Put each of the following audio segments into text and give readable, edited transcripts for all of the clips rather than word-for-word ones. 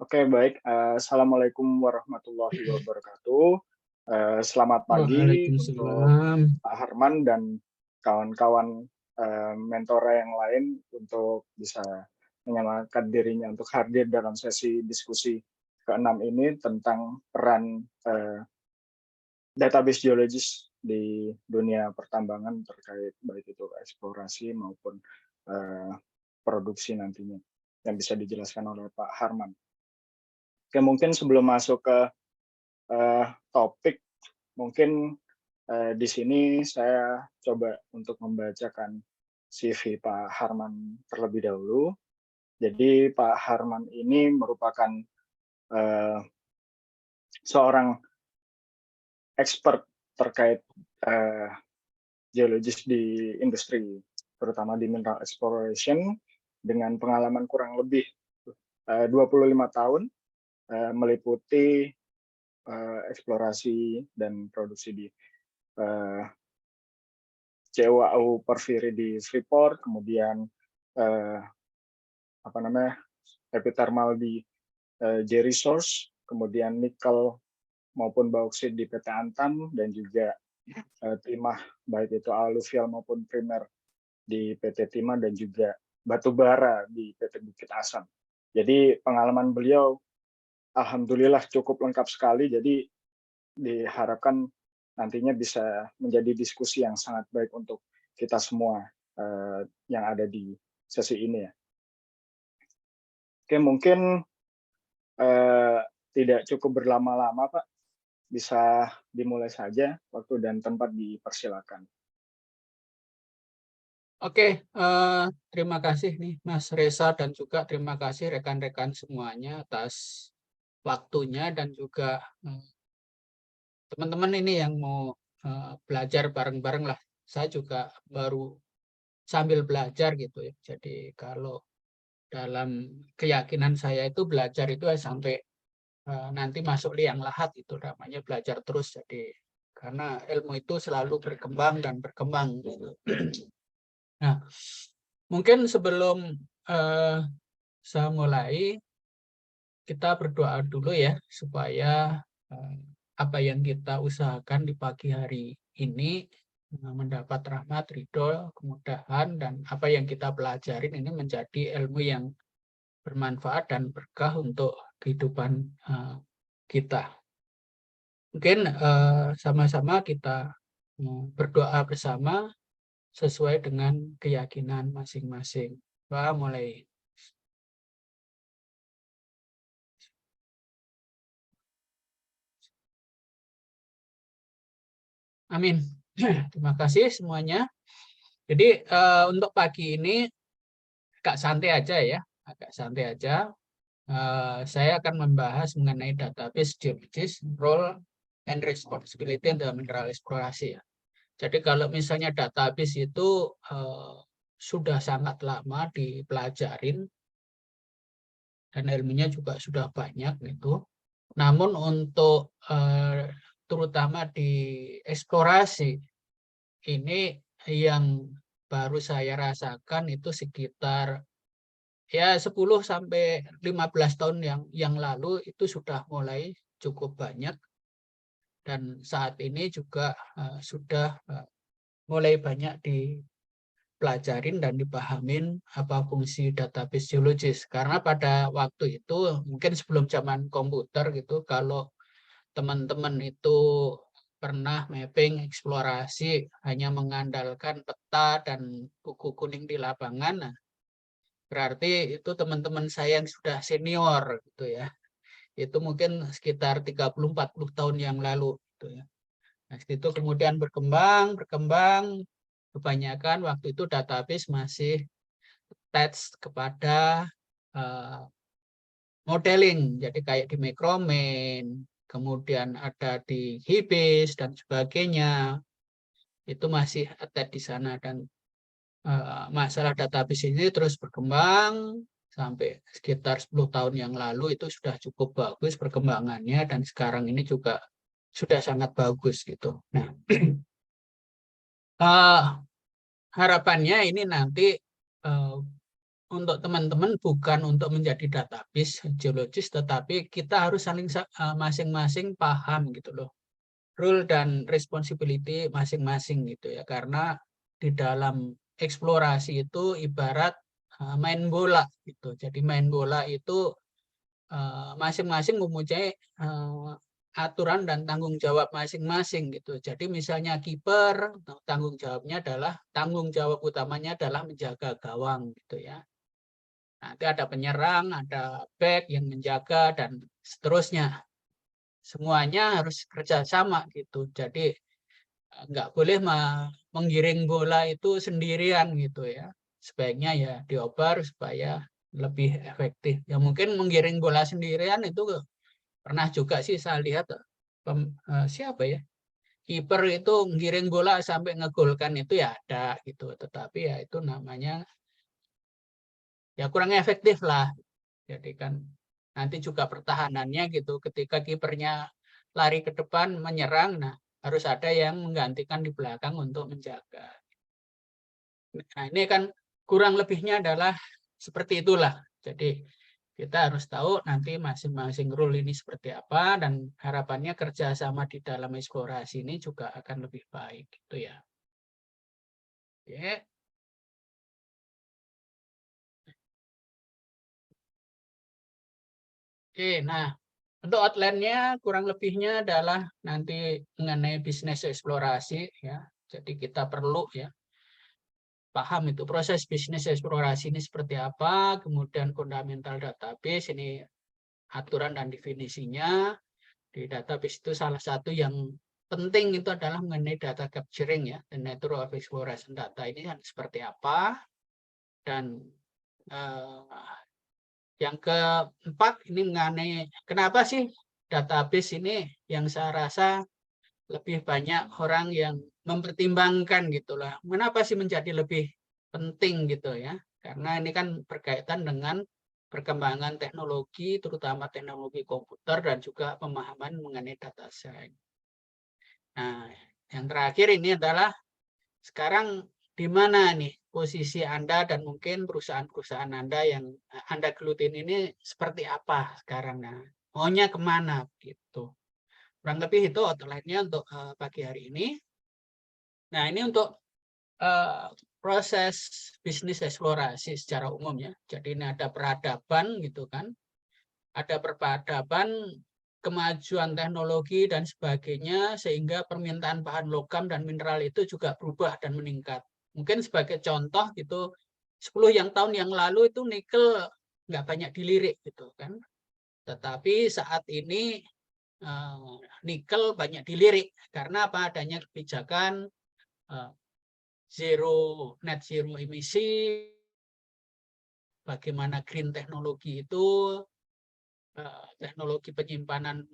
Oke, baik. Assalamualaikum warahmatullahi wabarakatuh. Selamat pagi untuk Waalaikumsalam. Pak Harman dan kawan-kawan mentora yang lain untuk bisa menyelamatkan dirinya untuk hadir dalam sesi diskusi keenam ini tentang peran database geologis di dunia pertambangan terkait baik itu eksplorasi maupun eh, produksi nantinya yang bisa dijelaskan oleh Pak Harman. Oke, mungkin sebelum masuk ke topik, mungkin di sini saya coba untuk membacakan CV Pak Harman terlebih dahulu. Jadi Pak Harman ini merupakan eh, seorang expert terkait geologis di industri, terutama di mineral exploration, dengan pengalaman kurang lebih 25 tahun meliputi eksplorasi dan produksi di CWAU Porphyry di Freeport, kemudian eh, apa namanya epithermal di Jerry Source, kemudian nikel maupun bauksit di PT Antam, dan juga timah baik itu aluvial maupun primer di PT Timah, dan juga batu bara di PT Bukit Asam. Jadi pengalaman beliau alhamdulillah cukup lengkap sekali, jadi diharapkan nantinya bisa menjadi diskusi yang sangat baik untuk kita semua yang ada di sesi ini ya. Oke, mungkin tidak cukup berlama-lama Pak, bisa dimulai saja, waktu dan tempat dipersilakan. Oke, terima kasih nih Mas Reza dan juga terima kasih rekan-rekan semuanya atas waktunya dan juga teman-teman ini yang mau belajar bareng-bareng lah. Saya juga baru sambil belajar gitu ya. Jadi kalau dalam keyakinan saya itu belajar itu sampai nanti masuk liang lahat, itu namanya belajar terus. Jadi karena ilmu itu selalu berkembang dan berkembang gitu. Nah, mungkin sebelum saya mulai, kita berdoa dulu ya, supaya apa yang kita usahakan di pagi hari ini mendapat rahmat, ridho, kemudahan, dan apa yang kita pelajarin ini menjadi ilmu yang bermanfaat dan berkah untuk kehidupan kita. Mungkin sama-sama kita berdoa bersama sesuai dengan keyakinan masing-masing. Doa mulai. Amin. Terima kasih semuanya. Jadi untuk pagi ini agak santai aja ya, agak santai aja. Saya akan membahas mengenai database geologis, role and responsibility dalam mineral eksplorasi ya. Jadi kalau misalnya database itu sudah sangat lama dipelajarin dan ilmunya juga sudah banyak gitu. Namun untuk terutama di eksplorasi ini yang baru saya rasakan itu sekitar ya 10 sampai 15 tahun yang lalu itu sudah mulai cukup banyak, dan saat ini juga sudah mulai banyak dipelajarin dan dipahamin apa fungsi database geologis. Karena pada waktu itu mungkin sebelum zaman komputer gitu, kalau teman-teman itu pernah mapping eksplorasi hanya mengandalkan peta dan buku kuning di lapangan, nah, berarti itu teman-teman saya yang sudah senior gitu ya. Itu mungkin sekitar 30-40 tahun yang lalu gitu ya. Nah, itu kemudian berkembang, kebanyakan waktu itu database masih attached kepada modeling. Jadi kayak di Micromain, kemudian ada di HIBIS dan sebagainya. Itu masih attached di sana, dan masalah database ini terus berkembang sampai sekitar 10 tahun yang lalu itu sudah cukup bagus perkembangannya, dan sekarang ini juga sudah sangat bagus gitu. Nah, harapannya ini nanti untuk teman-teman bukan untuk menjadi database geologis, tetapi kita harus saling masing-masing paham gitu loh, role dan responsibility masing-masing gitu ya, karena di dalam eksplorasi itu ibarat main bola gitu. Jadi main bola itu masing-masing mempunyai aturan dan tanggung jawab masing-masing gitu. Jadi misalnya kiper, tanggung jawab utamanya adalah menjaga gawang gitu ya. Nanti ada penyerang, ada back yang menjaga dan seterusnya. Semuanya harus kerjasama gitu. Jadi nggak boleh menggiring bola itu sendirian gitu ya. Sebaiknya ya dioper supaya lebih efektif. Ya mungkin menggiring bola sendirian itu pernah juga sih saya lihat siapa ya, kiper itu menggiring bola sampai ngegolkan itu ya ada gitu. Tetapi ya itu namanya ya kurang efektif lah. Jadi kan nanti juga pertahanannya gitu, ketika kipernya lari ke depan menyerang, nah harus ada yang menggantikan di belakang untuk menjaga. Nah ini kan kurang lebihnya adalah seperti itulah. Jadi kita harus tahu nanti masing-masing role ini seperti apa, dan harapannya kerjasama di dalam eksplorasi ini juga akan lebih baik gitu ya. Oke. Oke, nah untuk outline-nya kurang lebihnya adalah nanti mengenai bisnis eksplorasi ya. Jadi kita perlu ya paham itu proses bisnis eksplorasi ini seperti apa, kemudian fundamental database ini aturan dan definisinya. Di database itu salah satu yang penting itu adalah mengenai data capturing ya, the nature of exploration data ini seperti apa. Dan yang keempat ini mengenai kenapa sih database ini yang saya rasa lebih banyak orang yang mempertimbangkan gitulah. Kenapa sih menjadi lebih penting gitu ya? Karena ini kan berkaitan dengan perkembangan teknologi, terutama teknologi komputer dan juga pemahaman mengenai data science. Nah, yang terakhir ini adalah sekarang di mana nih posisi Anda dan mungkin perusahaan-perusahaan Anda yang Anda gelutin ini seperti apa sekarang? Nah, maunya kemana gitu. Kurang lebih itu outline-nya untuk pagi hari ini. Nah, ini untuk proses bisnis eksplorasi secara umum ya. Jadi ini ada peradaban gitu kan. Ada peradaban, kemajuan teknologi dan sebagainya, sehingga permintaan bahan logam dan mineral itu juga berubah dan meningkat. Mungkin sebagai contoh gitu, 10 tahun yang lalu itu nikel nggak banyak dilirik gitu kan. Tetapi saat ini nikel banyak dilirik karena apa, adanya kebijakan net zero emisi, bagaimana green teknologi itu, teknologi penyimpanan,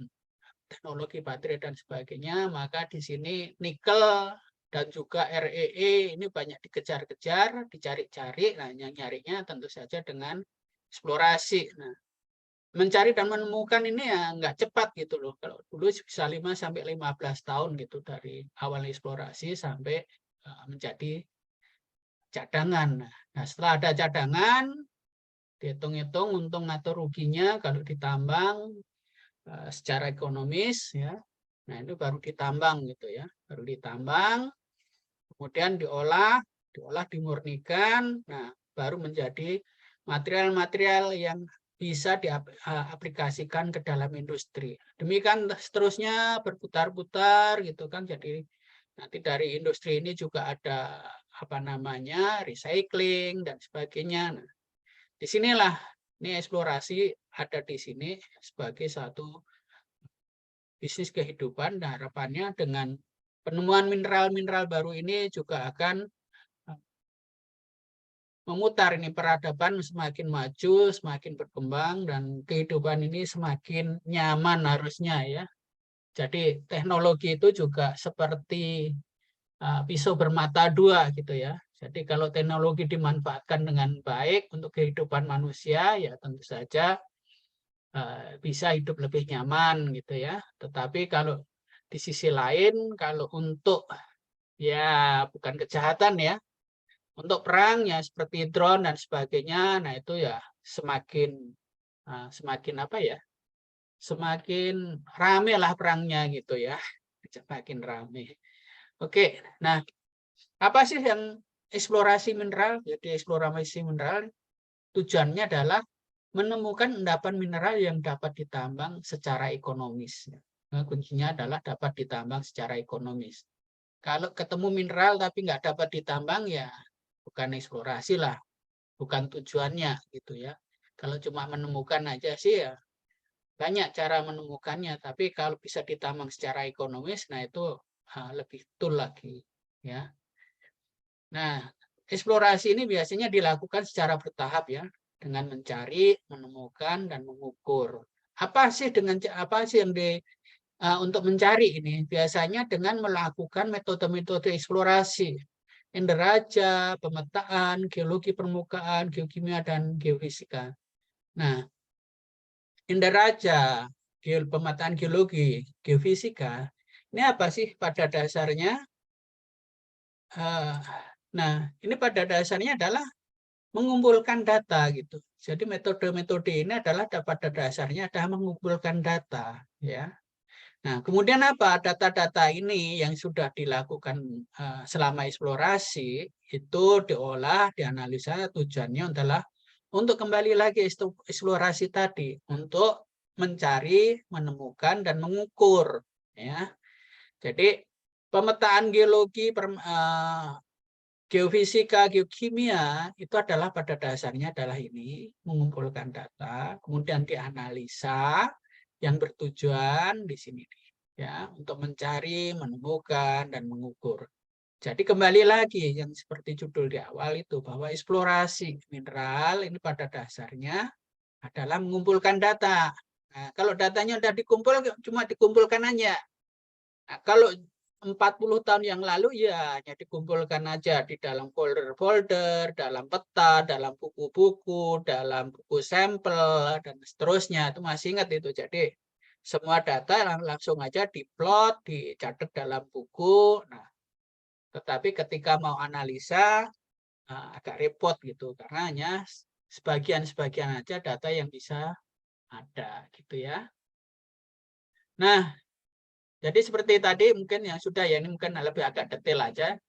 teknologi baterai dan sebagainya, maka di sini nikel dan juga REE ini banyak dikejar-kejar, dicari-cari. Nah, yang nyarinya tentu saja dengan eksplorasi. Nah, mencari dan menemukan ini ya nggak cepat gitu loh. Kalau dulu bisa 5-15 tahun gitu dari awal eksplorasi sampai menjadi cadangan. Nah, setelah ada cadangan, dihitung-hitung untung atau ruginya kalau ditambang secara ekonomis ya. Nah, itu baru ditambang gitu ya. Baru ditambang, kemudian diolah, dimurnikan, nah baru menjadi material-material yang bisa diaplikasikan ke dalam industri. Demikian seterusnya berputar-putar gitu kan. Jadi nanti dari industri ini juga ada apa namanya recycling dan sebagainya. Nah, disinilah ini eksplorasi ada di sini sebagai satu bisnis kehidupan. Dan harapannya dengan penemuan mineral-mineral baru ini juga akan memutar ini peradaban semakin maju, semakin berkembang, dan kehidupan ini semakin nyaman harusnya ya. Jadi teknologi itu juga seperti pisau bermata dua gitu ya. Jadi kalau teknologi dimanfaatkan dengan baik untuk kehidupan manusia, ya tentu saja bisa hidup lebih nyaman gitu ya. Tetapi kalau di sisi lain, kalau untuk ya bukan kejahatan ya, Untuk perang ya seperti drone dan sebagainya, nah itu ya semakin apa ya? Semakin rame lah perangnya gitu ya. Semakin rame. Oke, nah apa sih yang eksplorasi mineral? Jadi eksplorasi mineral tujuannya adalah menemukan endapan mineral yang dapat ditambang secara ekonomis. Nah, kuncinya adalah dapat ditambang secara ekonomis. Kalau ketemu mineral tapi nggak dapat ditambang ya bukan eksplorasi lah, bukan tujuannya gitu ya. Kalau cuma menemukan aja sih ya banyak cara menemukannya, tapi kalau bisa ditambang secara ekonomis, nah itu lebih betul lagi ya. Nah, eksplorasi ini biasanya dilakukan secara bertahap ya, dengan mencari, menemukan, dan mengukur. Apa sih yang untuk mencari ini? Biasanya dengan melakukan metode-metode eksplorasi, inderaja, pemetaan, geologi permukaan, geokimia, dan geofisika. Nah, inderaja, pemetaan geologi, geofisika, ini apa sih pada dasarnya? Nah, ini pada dasarnya adalah mengumpulkan data gitu. Jadi metode-metode ini adalah pada dasarnya adalah mengumpulkan data ya. Nah, kemudian apa? Data-data ini yang sudah dilakukan selama eksplorasi itu diolah, dianalisa, tujuannya adalah untuk kembali lagi eksplorasi tadi untuk mencari, menemukan dan mengukur ya. Jadi pemetaan geologi, geofisika, geokimia itu adalah pada dasarnya adalah ini mengumpulkan data, kemudian dianalisa yang bertujuan di sini ya untuk mencari, menemukan dan mengukur. Jadi kembali lagi yang seperti judul di awal itu bahwa eksplorasi mineral ini pada dasarnya adalah mengumpulkan data. Nah, kalau datanya sudah dikumpul cuma dikumpulkan aja. Nah, kalau 40 tahun yang lalu ya hanya dikumpulkan aja di dalam folder-folder, dalam peta, dalam buku-buku, dalam buku sampel, dan seterusnya. Itu masih ingat itu. Jadi semua data langsung aja diplot, dicatat dalam buku. Nah, tetapi ketika mau analisa agak repot gitu karena hanya sebagian-sebagian aja data yang bisa ada gitu ya. Nah, jadi seperti tadi mungkin yang sudah ya ini mungkin lebih agak detail aja.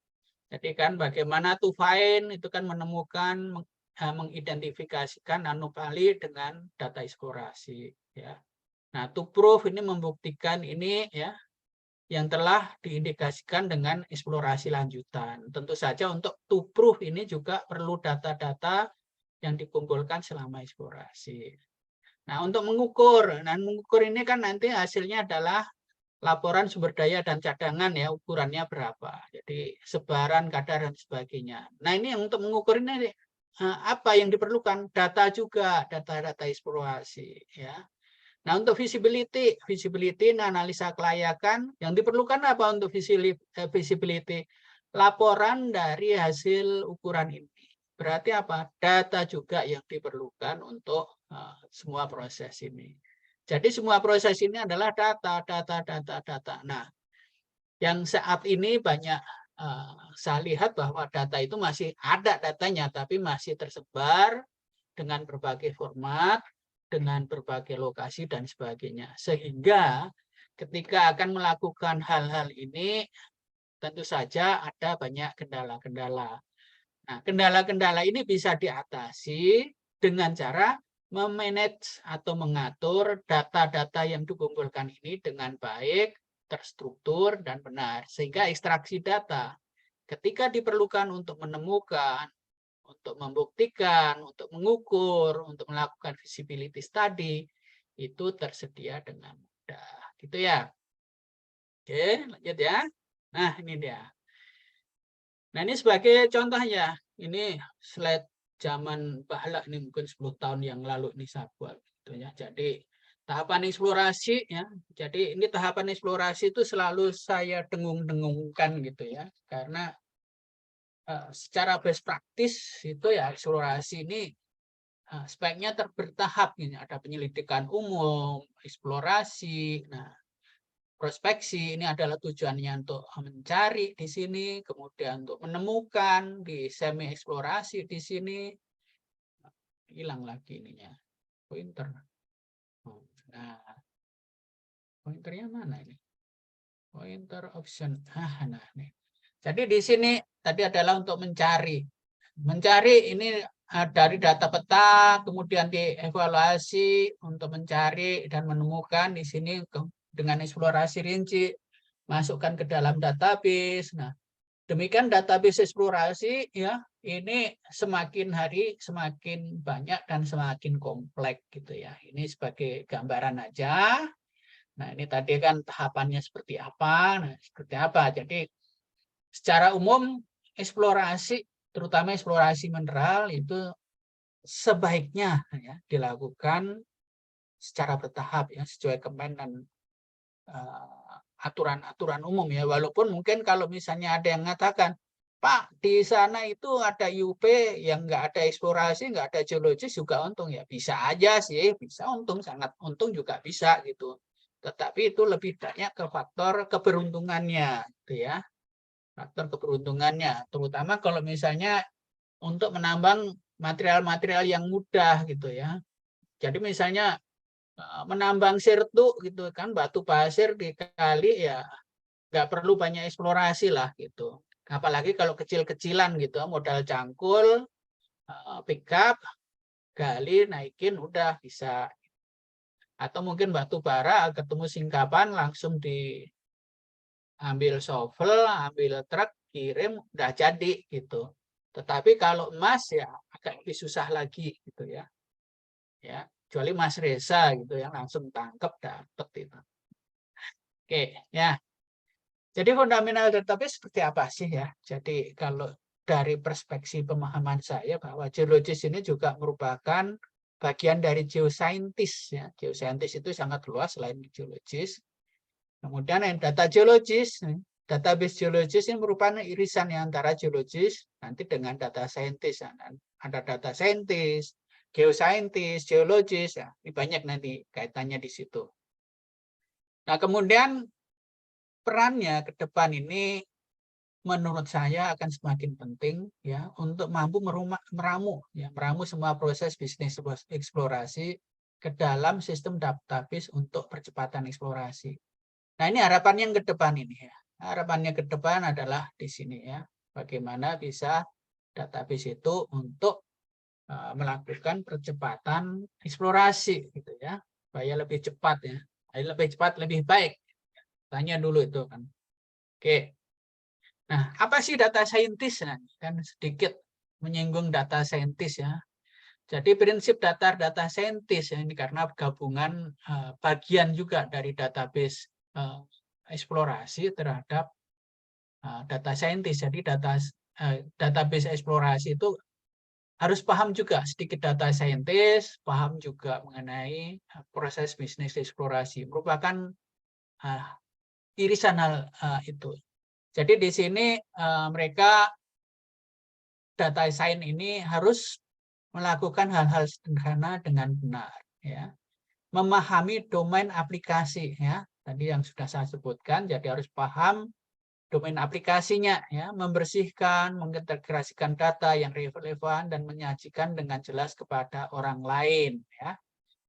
Jadi kan bagaimana to find itu kan menemukan mengidentifikasikan anomali dengan data eksplorasi ya. Nah, to prove ini membuktikan ini ya yang telah diindikasikan dengan eksplorasi lanjutan. Tentu saja untuk to prove ini juga perlu data-data yang dikumpulkan selama eksplorasi. Nah, untuk mengukur, ini kan nanti hasilnya adalah laporan sumber daya dan cadangan ya, ukurannya berapa. Jadi sebaran, kadar dan sebagainya. Nah, ini yang untuk mengukur ini apa yang diperlukan? Data juga, data-data eksplorasi ya. Nah, untuk visibility analisa kelayakan yang diperlukan apa untuk visibility? Laporan dari hasil ukuran ini. Berarti apa? Data juga yang diperlukan untuk semua proses ini. Jadi semua proses ini adalah data. Nah, yang saat ini banyak saya lihat bahwa data itu masih ada datanya, tapi masih tersebar dengan berbagai format, dengan berbagai lokasi dan sebagainya. Sehingga ketika akan melakukan hal-hal ini, tentu saja ada banyak kendala-kendala. Nah, kendala-kendala ini bisa diatasi dengan cara memanage atau mengatur data-data yang dikumpulkan ini dengan baik, terstruktur, dan benar. Sehingga ekstraksi data ketika diperlukan untuk menemukan, untuk membuktikan, untuk mengukur, untuk melakukan visibility study, itu tersedia dengan mudah. Gitu ya. Oke, lanjut ya. Nah, ini dia. Nah, ini sebagai contohnya. Ini slide zaman Bahla, ini mungkin 10 tahun yang lalu ini saya buat. Gitu ya. Jadi, tahapan eksplorasi ya. Jadi, ini tahapan eksplorasi itu selalu saya dengung-dengungkan gitu ya. Karena secara best practice itu ya eksplorasi ini speknya bertahap ini ada penyelidikan umum, eksplorasi. Nah, prospeksi ini adalah tujuannya untuk mencari di sini, kemudian untuk menemukan di semi eksplorasi di sini. Hilang lagi ininya, pointer. Nah, pointernya mana ini? Pointer option. Nah, nih. Jadi di sini tadi adalah untuk mencari. Mencari ini dari data peta, kemudian dievaluasi untuk mencari dan menemukan di sini dengan eksplorasi rinci, masukkan ke dalam database. Nah, demikian database eksplorasi ya, ini semakin hari semakin banyak dan semakin kompleks gitu ya. Ini sebagai gambaran aja. Nah, ini tadi kan tahapannya seperti apa? Nah, seperti apa? Jadi secara umum eksplorasi, terutama eksplorasi mineral itu sebaiknya ya dilakukan secara bertahap ya, sesuai Kemen dan aturan-aturan umum ya. Walaupun mungkin kalau misalnya ada yang mengatakan, Pak, di sana itu ada UP yang nggak ada eksplorasi, nggak ada geologis juga untung ya. Bisa aja sih, bisa untung, sangat untung juga bisa gitu. Tetapi itu lebih banyak ke faktor keberuntungannya, gitu ya. Faktor keberuntungannya, terutama kalau misalnya untuk menambang material-material yang mudah gitu ya. Jadi misalnya menambang sirtu gitu kan, batu pasir di kali ya nggak perlu banyak eksplorasi lah gitu. Apalagi kalau kecil-kecilan gitu, modal cangkul, pick up, gali, naikin, udah bisa. Atau mungkin batu bara ketemu singkapan langsung diambil shovel, ambil truk, kirim, udah jadi gitu. Tetapi kalau emas ya agak lebih susah lagi gitu ya. Ya, kecuali Mas Reza gitu yang langsung tangkep dapet itu. Oke, ya. Jadi fundamental database seperti apa sih ya? Jadi kalau dari perspektif pemahaman saya bahwa geologis ini juga merupakan bagian dari geosaintis ya. Geosaintis itu sangat luas selain geologis. Kemudian yang data geologis, database geologis ini merupakan irisan yang antara geologis nanti dengan data saintis. Ada data saintis, geosaintis, geologis ya. Ini banyak nanti kaitannya di situ. Nah, kemudian perannya ke depan ini menurut saya akan semakin penting ya untuk mampu meramu semua proses bisnis eksplorasi ke dalam sistem database untuk percepatan eksplorasi. Nah, ini harapan yang ke depan ini ya. Harapannya ke depan adalah di sini ya. Bagaimana bisa database itu untuk melakukan percepatan eksplorasi gitu ya. Supaya lebih cepat ya. Lebih cepat, lebih baik. Tanya dulu itu kan. Oke. Nah, apa sih data scientist? Nah, kan sedikit menyinggung data scientist ya. Jadi prinsip data scientist ya, ini karena gabungan bagian juga dari database eksplorasi terhadap data scientist. Jadi database eksplorasi itu harus paham juga sedikit data scientist, paham juga mengenai proses bisnis eksplorasi. Merupakan irisan hal itu. Jadi di sini mereka data science ini harus melakukan hal-hal sederhana dengan benar ya. Memahami domain aplikasi ya. Tadi yang sudah saya sebutkan, jadi harus paham domain aplikasinya ya, membersihkan, mengintegrasikan data yang relevan dan menyajikan dengan jelas kepada orang lain ya.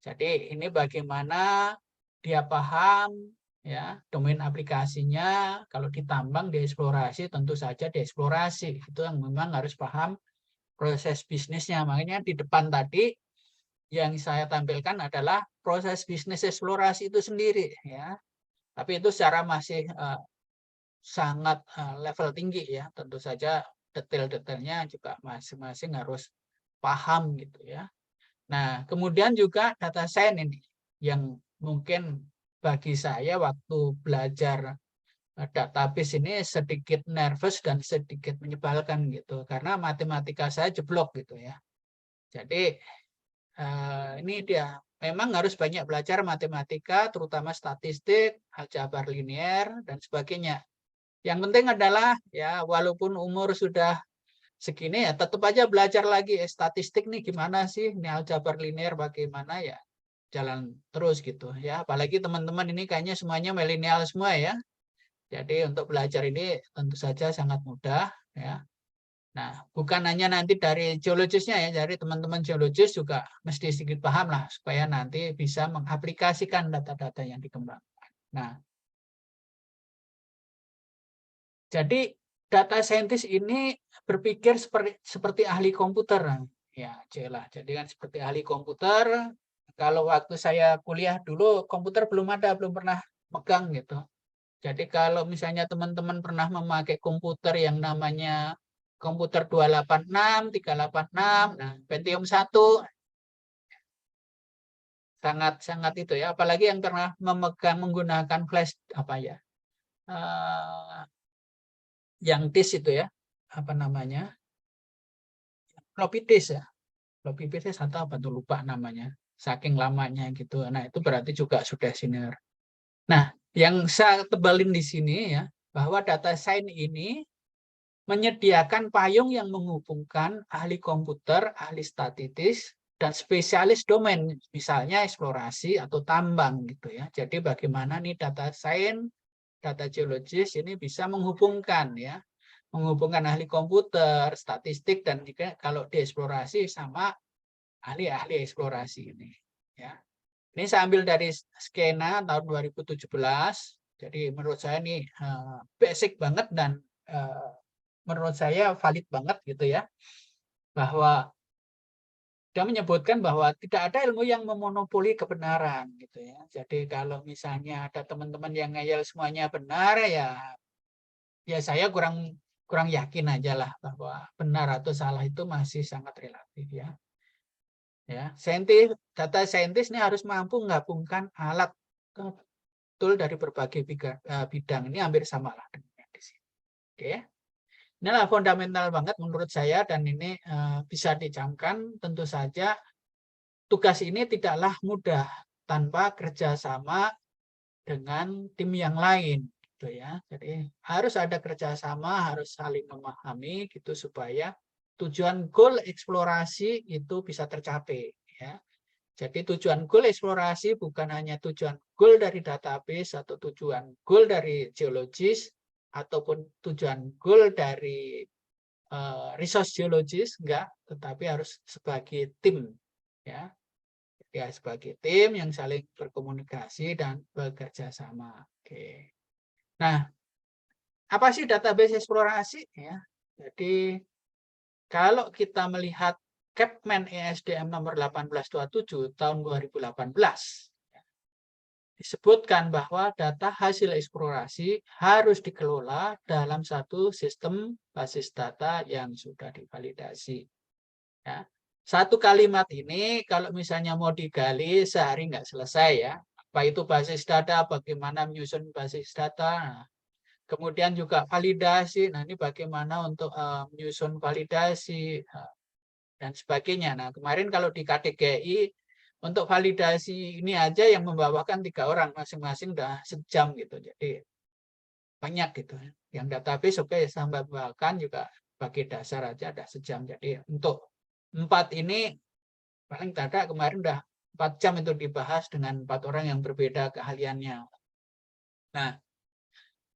Jadi ini bagaimana dia paham ya domain aplikasinya. Kalau ditambang dieksplorasi, tentu saja dieksplorasi itu yang memang harus paham proses bisnisnya. Makanya di depan tadi yang saya tampilkan adalah proses bisnis eksplorasi itu sendiri ya. Tapi itu secara masih sangat level tinggi ya. Tentu saja detail-detailnya juga masing-masing harus paham gitu ya. Nah, kemudian juga data science ini yang mungkin bagi saya waktu belajar database ini sedikit nervous dan sedikit menyebalkan gitu karena matematika saya jeblok gitu ya. Jadi ini dia memang harus banyak belajar matematika terutama statistik, aljabar linear dan sebagainya. Yang penting adalah ya walaupun umur sudah segini ya tetap aja belajar lagi statistik nih gimana sih, ini aljabar linear bagaimana ya. jalan terus gitu ya. Apalagi teman-teman ini kayaknya semuanya milenial semua ya. Jadi untuk belajar ini tentu saja sangat mudah ya. Nah, bukan hanya nanti dari geologisnya ya, dari teman-teman geologis juga mesti sedikit paham lah supaya nanti bisa mengaplikasikan data-data yang dikembangkan. Nah, jadi data scientist ini berpikir seperti ahli komputer. Ya, jelas. Jadi kan seperti ahli komputer. Kalau waktu saya kuliah dulu komputer belum ada, belum pernah megang gitu. Jadi kalau misalnya teman-teman pernah memakai komputer yang namanya komputer 286, 386, nah Pentium 1 sangat itu ya, apalagi yang pernah menggunakan flash apa ya? Yang disk itu ya, apa namanya? Floppy disk ya. Floppy disk atau apa tuh lupa namanya. Saking lamanya gitu. Nah, itu berarti juga sudah senior. Nah, yang saya tebalin di sini ya, bahwa data science ini menyediakan payung yang menghubungkan ahli komputer, ahli statistik, dan spesialis domain, misalnya eksplorasi atau tambang gitu ya. Jadi bagaimana nih data science, data geologis ini bisa menghubungkan ya, menghubungkan ahli komputer, statistik, dan juga kalau dieksplorasi sama ahli-ahli eksplorasi ini ya. Ini saya ambil dari skena tahun 2017. Jadi menurut saya ini basic banget dan menurut saya valid banget gitu ya, bahwa dia menyebutkan bahwa tidak ada ilmu yang memonopoli kebenaran gitu ya. Jadi kalau misalnya ada teman-teman yang ngeyel semuanya benar ya saya kurang yakin aja lah bahwa benar atau salah itu masih sangat relatif ya. Ya, data scientist ini harus mampu menggabungkan alat tool dari berbagai bidang, ini hampir sama lah dengan di sini. Oke. Inilah fundamental banget menurut saya dan ini bisa dicamkan. Tentu saja tugas ini tidaklah mudah tanpa kerjasama dengan tim yang lain, gitu ya. Jadi harus ada kerjasama, harus saling memahami, gitu supaya tujuan goal eksplorasi itu bisa tercapai, ya. Jadi tujuan goal eksplorasi bukan hanya tujuan goal dari database atau tujuan goal dari geologis ataupun tujuan goal dari resource geologis, enggak, tetapi harus sebagai tim ya. Ya, sebagai tim yang saling berkomunikasi dan bekerja sama. Oke. Nah, apa sih database eksplorasi ya? Jadi kalau kita melihat Capman ESDM nomor 1827 tahun 2018 disebutkan bahwa data hasil eksplorasi harus dikelola dalam satu sistem basis data yang sudah divalidasi. Ya. Satu kalimat ini kalau misalnya mau digali sehari nggak selesai ya. Apa itu basis data, bagaimana menyusun basis data, nah, kemudian juga validasi, nah ini bagaimana untuk menyusun validasi dan sebagainya. Nah kemarin kalau di KDGI untuk validasi ini aja yang membawakan 3 orang masing-masing udah sejam gitu. Jadi banyak gitu. Yang database oke sampai bahkan juga bagi dasar aja ada sejam. Jadi untuk 4 ini paling tidak kemarin udah 4 jam itu dibahas dengan 4 orang yang berbeda keahliannya. Nah,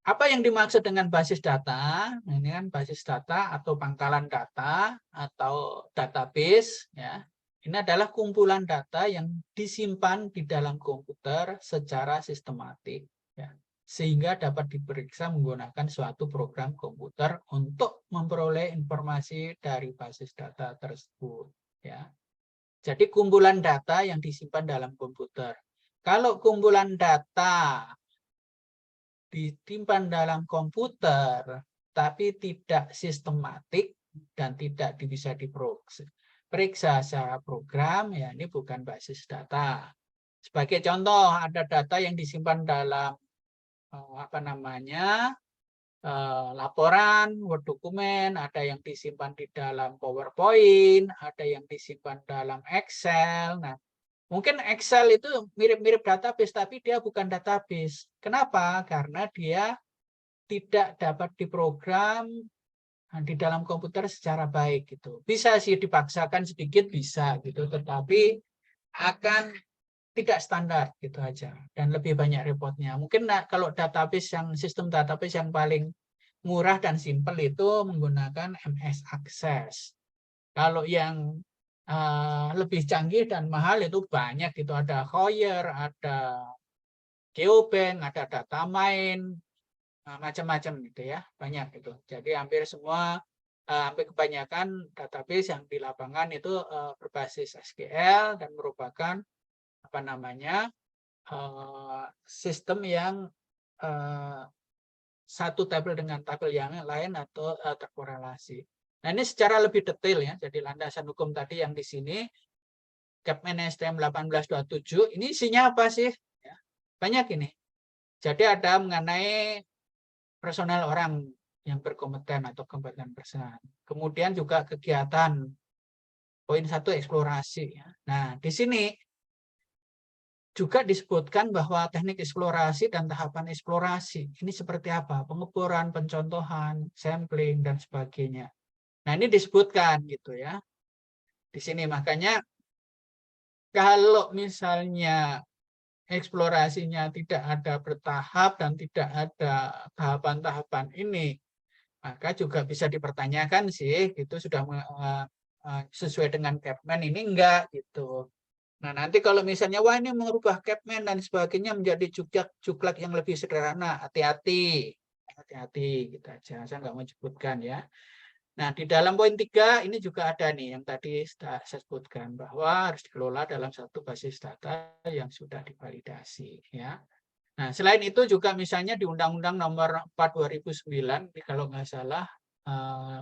apa yang dimaksud dengan basis data? Nah, ini kan basis data atau pangkalan data atau database ya. Ini adalah kumpulan data yang disimpan di dalam komputer secara sistematik ya. Sehingga dapat diperiksa menggunakan suatu program komputer untuk memperoleh informasi dari basis data tersebut ya. Jadi kumpulan data yang disimpan dalam komputer. Kalau kumpulan data disimpan dalam komputer, tapi tidak sistematik dan tidak bisa diperiksa secara program, ya ini bukan basis data. Sebagai contoh, ada data yang disimpan dalam apa namanya laporan, Word dokumen, ada yang disimpan di dalam PowerPoint, ada yang disimpan dalam Excel. Nah, mungkin Excel itu mirip-mirip database, tapi dia bukan database. Kenapa? Karena dia tidak dapat diprogram di dalam komputer secara baik gitu. Bisa sih dipaksakan sedikit bisa gitu, tetapi akan tidak standar gitu aja dan lebih banyak repotnya. Mungkin kalau database yang sistem database yang paling murah dan simpel itu menggunakan MS Access. Kalau yang lebih canggih dan mahal itu banyak gitu, ada Hoyer, ada Geobank, ada Datamine, macam-macam gitu ya, banyak gitu. Jadi hampir semua, hampir kebanyakan database yang di lapangan itu berbasis SQL dan merupakan apa namanya sistem yang satu tabel dengan tabel yang lain atau terkorelasi. Nah, ini secara lebih detail ya. Jadi landasan hukum tadi yang di sini Capman STM 1827 ini isinya apa sih? Ya, banyak ini. Jadi ada mengenai personal orang yang berkompeten atau kompeten person. Kemudian juga kegiatan. Poin 1 eksplorasi. Ya. Nah, di sini juga disebutkan bahwa teknik eksplorasi dan tahapan eksplorasi ini seperti apa? Pengeboran, pencontohan, sampling, dan sebagainya. Nah, ini disebutkan gitu ya. Di sini makanya kalau misalnya eksplorasinya tidak ada bertahap dan tidak ada tahapan-tahapan ini, maka juga bisa dipertanyakan sih, itu sudah sesuai dengan Capman ini enggak gitu. Nah, nanti kalau misalnya, wah ini merubah Capman dan sebagainya menjadi juklak yang lebih sederhana, hati-hati. Hati-hati, gitu aja. Saya nggak mau sebutkan ya. Nah, di dalam poin 3, ini juga ada nih yang tadi saya sebutkan, bahwa harus dikelola dalam satu basis data yang sudah divalidasi. Ya. Nah, selain itu juga misalnya di Undang-Undang Nomor 4 2009, kalau nggak salah,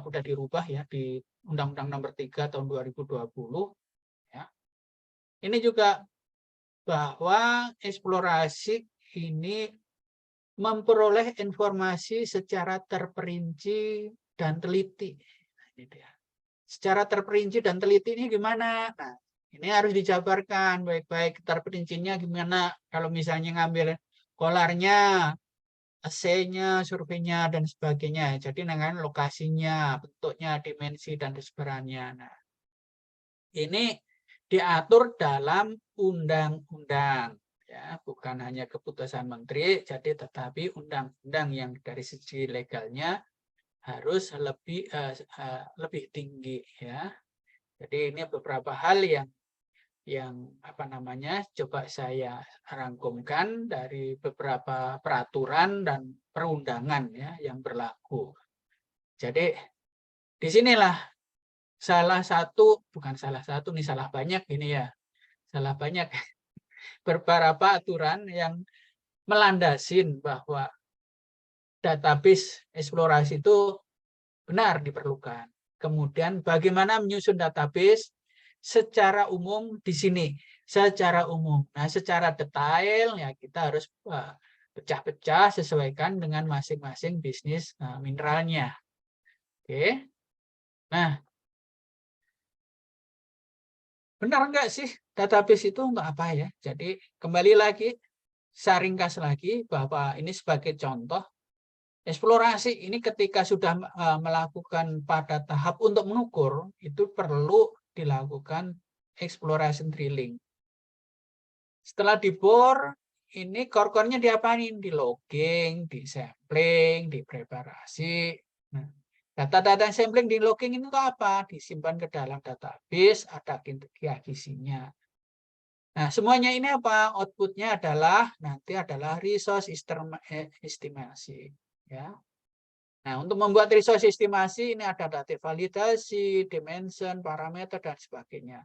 udah dirubah ya, di Undang-Undang Nomor 3 tahun 2020, ya. Ini juga bahwa eksplorasi ini memperoleh informasi secara terperinci dan teliti. Secara terperinci dan teliti ini gimana? Nah, ini harus dijabarkan baik-baik terperincinya gimana. Kalau misalnya ngambil kolarnya, essay-nya, surveinya, dan sebagainya. Jadi dengan lokasinya, bentuknya, dimensi, dan sebarannya. Nah, ini diatur dalam undang-undang, ya, bukan hanya keputusan menteri, jadi tetapi undang-undang yang dari segi legalnya harus lebih tinggi, ya. Jadi ini beberapa hal yang apa namanya coba saya rangkumkan dari beberapa peraturan dan perundangan ya yang berlaku. Jadi disinilah salah satu, bukan salah satu nih, salah banyak ini ya. Salah banyak beberapa aturan yang melandasin bahwa database eksplorasi itu benar diperlukan. Kemudian bagaimana menyusun database secara umum di sini, secara umum. Nah, secara detail ya kita harus pecah-pecah sesuaikan dengan masing-masing bisnis mineralnya. Oke. Nah, benar enggak sih database itu untuk apa ya? Jadi kembali lagi, saya ringkas lagi bahwa ini sebagai contoh, eksplorasi ini ketika sudah melakukan pada tahap untuk mengukur, itu perlu dilakukan exploration drilling. Setelah dibor, ini core-core-nya diapain? Di logging, di sampling, di preparasi. Nah, data-data sampling di logging itu apa? Disimpan ke dalam database, ada isinya. Nah, semuanya ini apa? Outputnya adalah nanti adalah resource estimasi. Ya. Nah, untuk membuat resource estimasi ini ada data validasi, dimension, parameter, dan sebagainya.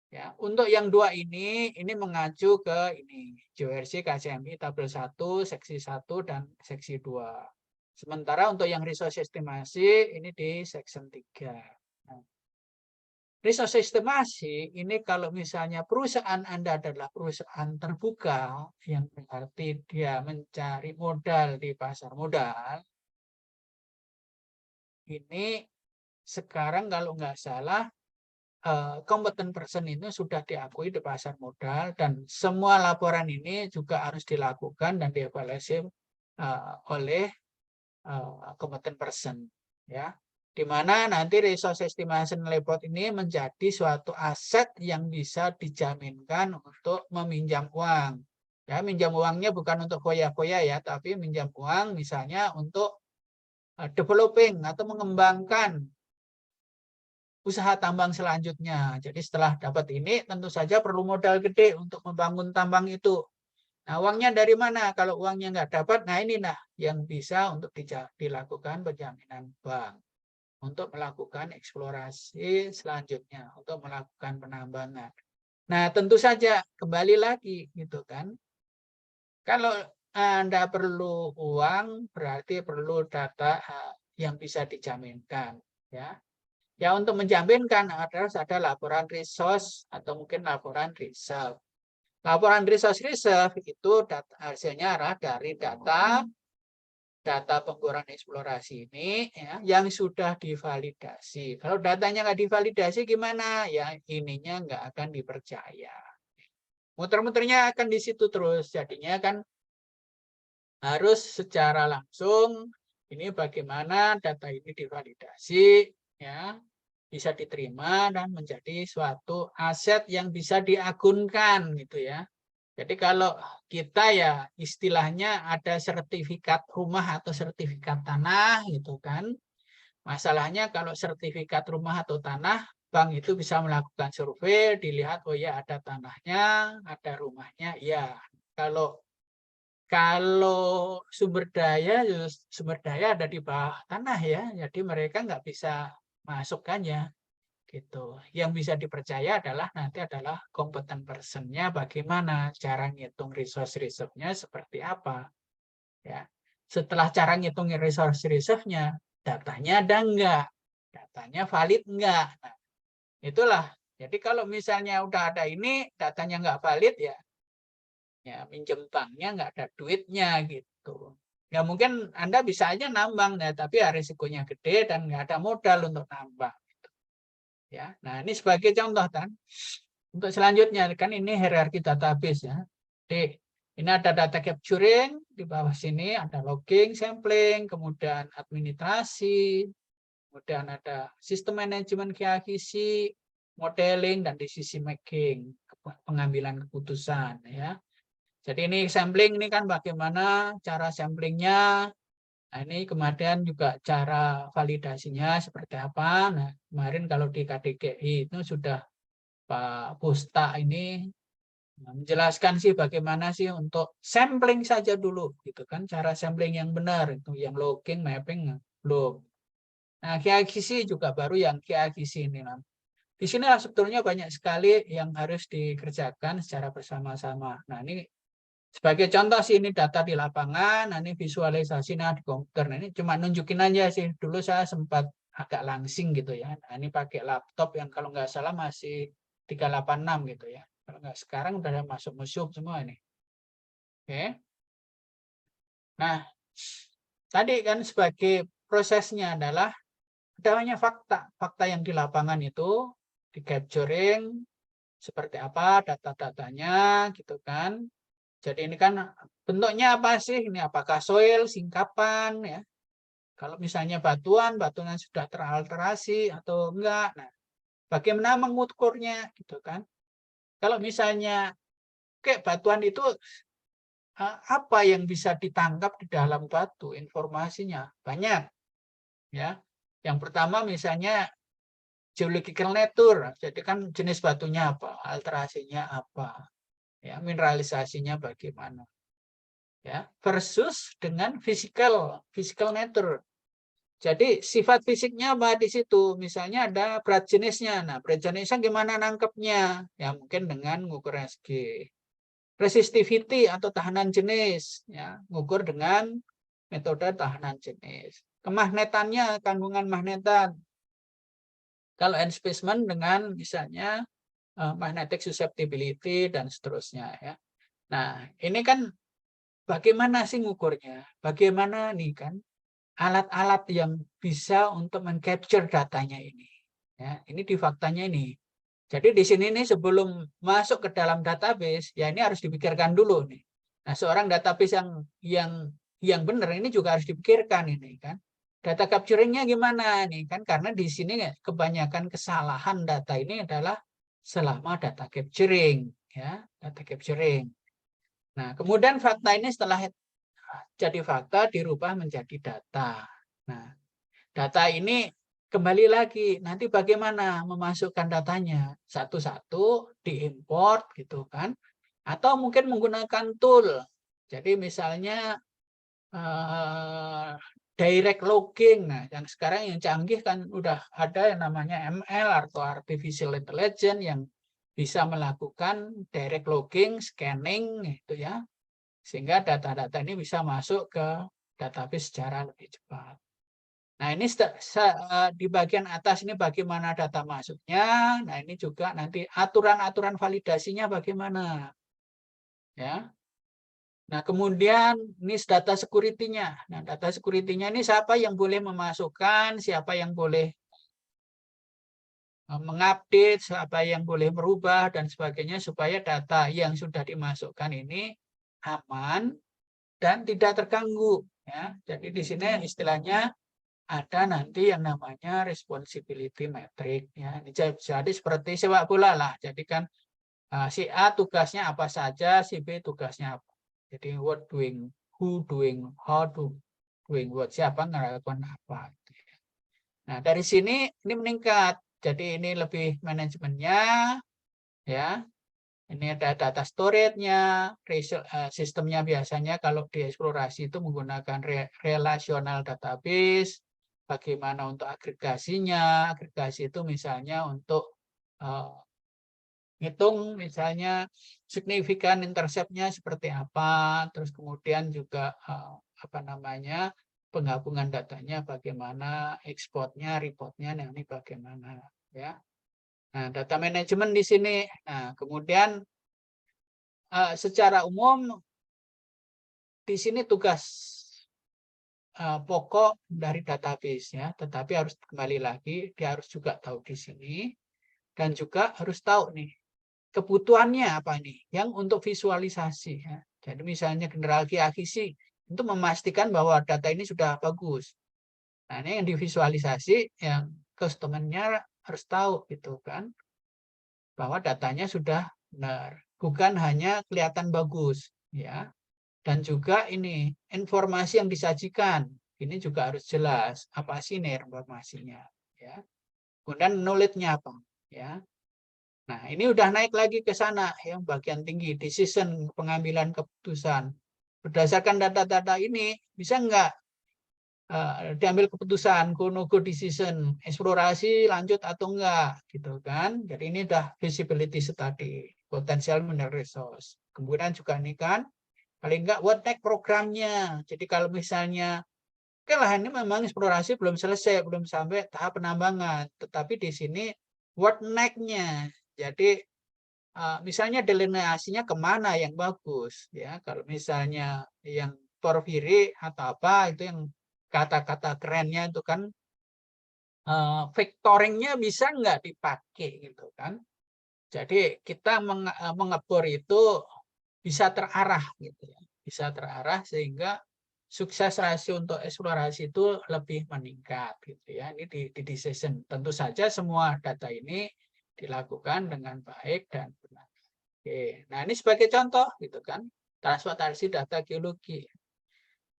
Ya, untuk yang dua ini mengacu ke ini JORC KCMI tabel 1, seksi 1 dan seksi 2. Sementara untuk yang resource estimasi ini di section 3. Nah, resource estimasi ini kalau misalnya perusahaan Anda adalah perusahaan terbuka, yang berarti dia mencari modal di pasar modal, ini sekarang kalau nggak salah kompeten person itu sudah diakui di pasar modal dan semua laporan ini juga harus dilakukan dan dievaluasi oleh kompeten person, ya. di mana nanti resource estimation report ini menjadi suatu aset yang bisa dijaminkan untuk meminjam uang. Ya, minjam uangnya bukan untuk foya-foya ya, tapi minjam uang misalnya untuk developing atau mengembangkan usaha tambang selanjutnya. Jadi setelah dapat ini tentu saja perlu modal gede untuk membangun tambang itu. Nah, uangnya dari mana? Kalau uangnya nggak dapat, nah ini nah yang bisa untuk dilakukan penjaminan bank untuk melakukan eksplorasi selanjutnya, untuk melakukan penambangan. Nah, tentu saja kembali lagi gitu kan. Kalau Anda perlu uang, berarti perlu data yang bisa dijaminkan, ya. Ya, untuk menjaminkan harus ada laporan resource atau mungkin laporan reserve. Laporan resource reserve itu hasilnya adalah dari data penggunaan eksplorasi ini ya, yang sudah divalidasi. Kalau datanya nggak divalidasi gimana? Ya ininya nggak akan dipercaya. Muter-muternya akan di situ terus. Jadinya kan harus secara langsung ini bagaimana data ini divalidasi ya, bisa diterima dan menjadi suatu aset yang bisa diagunkan gitu ya. Jadi kalau kita ya istilahnya ada sertifikat rumah atau sertifikat tanah gitu kan. Masalahnya kalau sertifikat rumah atau tanah, bank itu bisa melakukan survei, dilihat oh ya ada tanahnya, ada rumahnya, ya. Kalau sumber daya ada di bawah tanah ya, jadi mereka nggak bisa masukkan ya. Gitu. Yang bisa dipercaya nanti adalah kompeten personnya, bagaimana cara ngitung resource reserve-nya seperti apa. Ya. Setelah cara ngitung resource reserve-nya, datanya ada enggak? Datanya valid enggak? Nah, itulah. Jadi kalau misalnya udah ada ini, datanya enggak valid ya minjem banknya enggak ada duitnya gitu. Ya mungkin Anda bisa aja nambang ya, tapi ya risikonya gede dan enggak ada modal untuk nambang. Ya, nah ini sebagai contoh kan. Untuk selanjutnya kan ini hierarki database ya. Jadi ini ada data capturing, di bawah sini ada logging, sampling, kemudian administrasi, kemudian ada sistem manajemen keakuisi, modeling, dan decision making, pengambilan keputusan ya. Jadi ini sampling ini kan bagaimana cara samplingnya. Nah, ini kemudian juga cara validasinya seperti apa. Nah, kemarin kalau di KDGI itu sudah Pak Pusta ini menjelaskan sih bagaimana sih untuk sampling saja dulu gitu kan, cara sampling yang benar itu yang logging, mapping belum. Nah, QAQC juga baru yang QAQC ini. Di sini sebetulnya banyak sekali yang harus dikerjakan secara bersama-sama. Nah, ini sebagai contoh sih ini data di lapangan, nah ini visualisasi di komputer. Nah, ini cuma nunjukin aja sih. Dulu saya sempat agak langsing gitu ya. Nah, ini pakai laptop yang kalau nggak salah masih 386 gitu ya. Kalau nggak sekarang udah masuk museum semua ini. Oke. Nah, tadi kan sebagai prosesnya adalah adanya fakta. Fakta yang di lapangan itu di capturing seperti apa data-datanya gitu kan. Jadi ini kan bentuknya apa sih? Ini apakah soil, singkapan ya. Kalau misalnya batuan sudah teralterasi atau enggak. Nah, bagaimana mengukurnya gitu kan? Kalau misalnya kayak batuan itu apa yang bisa ditangkap di dalam batu, informasinya banyak ya. Yang pertama misalnya geological nature. Jadi kan jenis batunya apa, alterasinya apa, ya, mineralisasinya bagaimana. Ya, versus dengan physical nature. Jadi sifat fisiknya apa di situ? Misalnya ada berat jenisnya. Nah, berat jenisnya gimana nangkepnya? Ya mungkin dengan ngukur SG. Resistivity atau tahanan jenis, ya, ngukur dengan metode tahanan jenis. Kemagnetannya, kandungan magnetan. Kalau end specimen dengan misalnya magnetic susceptibility dan seterusnya ya. Nah, ini kan bagaimana sih ngukurnya? Bagaimana nih kan alat-alat yang bisa untuk mengcapture datanya ini. Ya, ini di faktanya ini. Jadi di sini nih sebelum masuk ke dalam database, ya ini harus dipikirkan dulu nih. Nah, seorang database yang benar ini juga harus dipikirkan ini kan. data capturing-nya gimana nih kan, karena di sini kebanyakan kesalahan data ini adalah selama data capturing, ya, data capturing. Nah, kemudian fakta ini setelah jadi fakta dirubah menjadi data. Nah, data ini kembali lagi nanti bagaimana memasukkan datanya, satu-satu diimport gitu kan, atau mungkin menggunakan tool. Jadi misalnya direct logging. Nah, yang sekarang yang canggih kan udah ada yang namanya ML atau artificial intelligence yang bisa melakukan direct logging, scanning gitu ya. Sehingga data-data ini bisa masuk ke database secara lebih cepat. Nah, ini di bagian atas ini bagaimana data masuknya. Nah, ini juga nanti aturan-aturan validasinya bagaimana. Ya. Nah, kemudian ini data security-nya. Nah, data security-nya ini siapa yang boleh memasukkan, siapa yang boleh mengupdate, siapa yang boleh merubah, dan sebagainya, supaya data yang sudah dimasukkan ini aman dan tidak terganggu. Ya. Jadi di sini istilahnya ada nanti yang namanya responsibility metric. Ya. Ini jadi seperti sepak bola lah. Jadi kan si A tugasnya apa saja, si B tugasnya apa. Jadi what doing, who doing, how doing what, siapa ngelakukan apa. Nah, dari sini ini meningkat. Jadi ini lebih manajemennya, ya. Ini ada data storage-nya, sistemnya biasanya kalau dieksplorasi itu menggunakan relational database. Bagaimana untuk agregasinya? Agregasi itu misalnya untuk hitung misalnya signifikan intercept-nya seperti apa, terus kemudian juga apa namanya penggabungan datanya bagaimana, ekspornya, reportnya, nah ini bagaimana ya. Nah, data manajemen di sini. Nah, kemudian secara umum di sini tugas pokok dari database ya, tetapi harus kembali lagi dia harus juga tahu di sini dan juga harus tahu nih kebutuhannya apa nih yang untuk visualisasi ya. Jadi misalnya general key akuisisi untuk memastikan bahwa data ini sudah bagus. Nah, ini yang divisualisasi yang customer-nya harus tahu gitu kan bahwa datanya sudah benar, bukan hanya kelihatan bagus ya. Dan juga ini informasi yang disajikan ini juga harus jelas apa sih nih informasinya ya. Kemudian knowledge-nya apa ya. Nah, ini udah naik lagi ke sana yang bagian tinggi, decision, pengambilan keputusan. Berdasarkan data-data ini, bisa nggak diambil keputusan, go no go decision, eksplorasi lanjut atau enggak, gitu kan. Jadi ini udah feasibility study, potential mineral resource. Kemudian juga ini kan, paling enggak what next programnya. Jadi kalau misalnya, oke lah ini memang eksplorasi belum selesai, belum sampai tahap penambangan. Tetapi di sini what next-nya. Jadi misalnya delineasinya kemana yang bagus ya. Kalau misalnya yang porfiri atau apa itu yang kata-kata kerennya itu kan vectoringnya bisa nggak dipakai gitu kan. Jadi kita mengebor itu bisa terarah gitu ya, bisa terarah sehingga sukses rasio untuk eksplorasi itu lebih meningkat gitu ya. Ini di decision. Tentu saja semua data ini dilakukan dengan baik dan benar. Oke, nah ini sebagai contoh gitu kan, transportasi data geologi.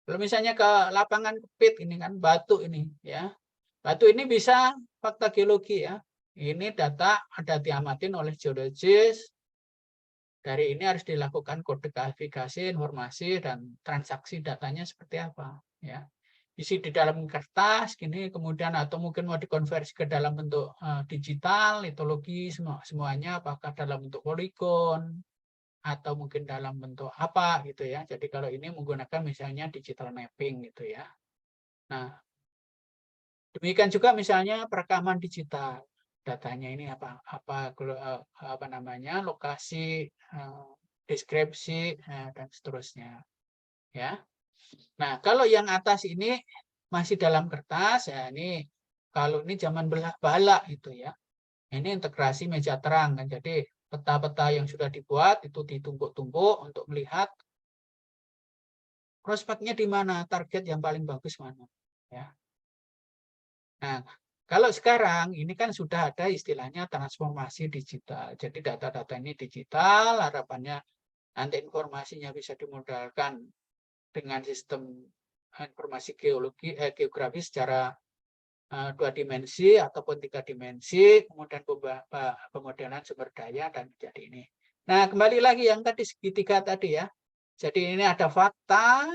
Kalau misalnya ke lapangan Kepit ini kan batu ini ya, batu ini bisa fakta geologi ya. Ini data ada diamatin oleh geologis. Dari ini harus dilakukan kode klasifikasi informasi dan transaksi datanya seperti apa ya. Isi di dalam kertas gini kemudian atau mungkin mau dikonversi ke dalam bentuk digital, litologi semuanya apakah dalam bentuk poligon atau mungkin dalam bentuk apa gitu ya. Jadi kalau ini menggunakan misalnya digital mapping gitu ya. Nah, demikian juga misalnya perekaman digital. Datanya ini apa namanya lokasi, deskripsi dan seterusnya ya. Nah, kalau yang atas ini masih dalam kertas ya, ini kalau ini zaman bala itu ya. Ini integrasi meja terang kan. Jadi peta-peta yang sudah dibuat itu ditumpuk-tumpuk untuk melihat prospeknya di mana, target yang paling bagus mana ya. Nah, kalau sekarang ini kan sudah ada istilahnya transformasi digital. Jadi data-data ini digital, harapannya nanti informasinya bisa dimodalkan dengan sistem informasi geografis secara 2 dimensi ataupun 3 dimensi, kemudian pemodelan sumber daya dan menjadi ini. Nah, kembali lagi yang tadi segitiga tadi ya. Jadi ini ada fakta,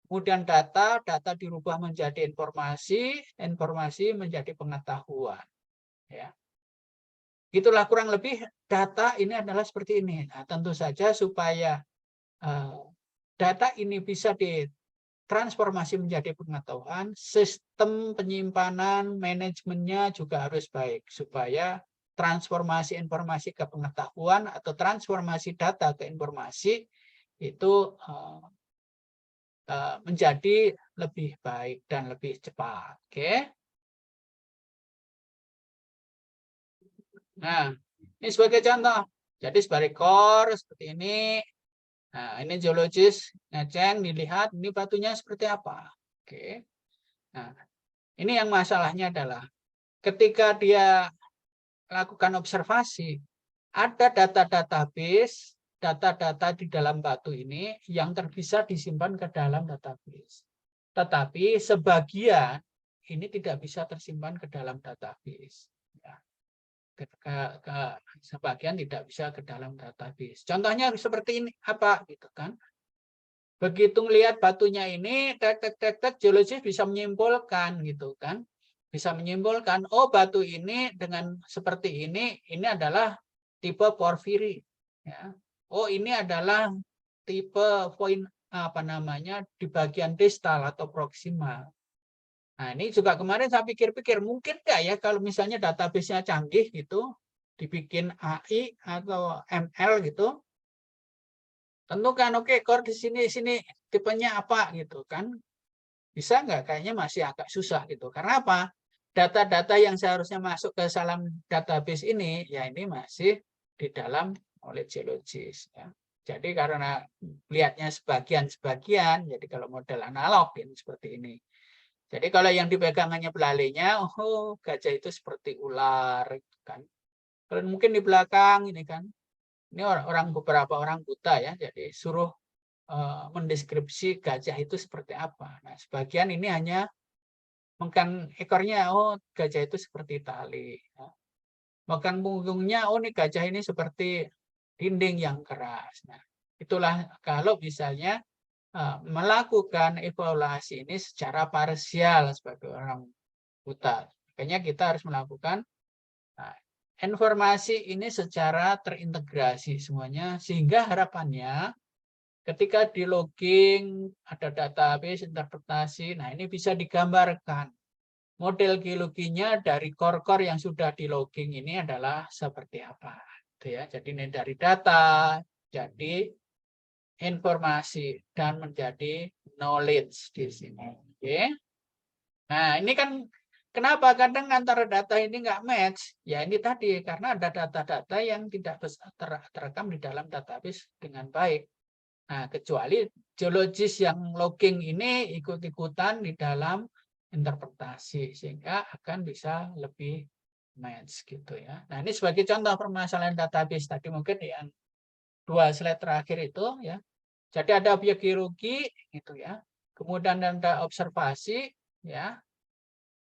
kemudian data dirubah menjadi informasi, informasi menjadi pengetahuan. Ya. Itulah kurang lebih data ini adalah seperti ini. Nah, tentu saja supaya data ini bisa ditransformasi menjadi pengetahuan, sistem penyimpanan, manajemennya juga harus baik supaya transformasi informasi ke pengetahuan atau transformasi data ke informasi itu menjadi lebih baik dan lebih cepat. Oke. Nah, ini sebagai contoh. Jadi sebagai core seperti ini. Nah, ini geologis ngeceng dilihat ini batunya seperti apa. Oke. Nah, ini yang masalahnya adalah ketika dia lakukan observasi, ada data-database, data-data di dalam batu ini yang bisa disimpan ke dalam database. Tetapi sebagian ini tidak bisa tersimpan ke dalam database. Ya. Sebagian tidak bisa ke dalam database. Contohnya seperti ini apa gitu kan? Begitu melihat batunya ini, geologis bisa menyimpulkan gitu kan? Bisa menyimpulkan, oh batu ini dengan seperti ini adalah tipe porfiri. Ya. Oh ini adalah tipe poin apa namanya di bagian distal atau proksimal. Nah ini juga kemarin saya pikir-pikir mungkin nggak ya kalau misalnya database-nya canggih gitu, dibikin AI atau ML gitu, tentukan oke core di sini tipenya apa gitu kan, bisa nggak? Kayaknya masih agak susah gitu. Karena apa? Data-data yang seharusnya masuk ke dalam database ini, ya ini masih di dalam knowledge geologis. Ya. Jadi karena lihatnya sebagian-sebagian, jadi kalau model analog ini seperti ini. Jadi kalau yang dipegang hanya belalainya, oh gajah itu seperti ular, kan? Kalau mungkin di belakang ini kan, ini beberapa orang buta ya, jadi suruh mendeskripsi gajah itu seperti apa. Nah, sebagian ini hanya megang ekornya, oh gajah itu seperti tali. Megang punggungnya, oh ini gajah ini seperti dinding yang keras. Nah, itulah kalau misalnya melakukan evaluasi ini secara parsial sebagai orang buta. Makanya kita harus melakukan informasi ini secara terintegrasi semuanya, sehingga harapannya ketika di logging, ada database, interpretasi, nah ini bisa digambarkan. Model geologinya dari core-core yang sudah di logging ini adalah seperti apa. Ya. Jadi ini dari data, jadi informasi, dan menjadi knowledge di sini. Oke. Nah ini kan kenapa kadang antara data ini nggak match? Ya ini tadi, karena ada data-data yang tidak terekam di dalam database dengan baik. Nah, kecuali geologis yang logging ini ikut-ikutan di dalam interpretasi sehingga akan bisa lebih match gitu ya. Nah, ini sebagai contoh permasalahan database tadi mungkin yang 2 slide terakhir itu ya. Jadi ada objek geologi gitu ya. Kemudian ada observasi ya.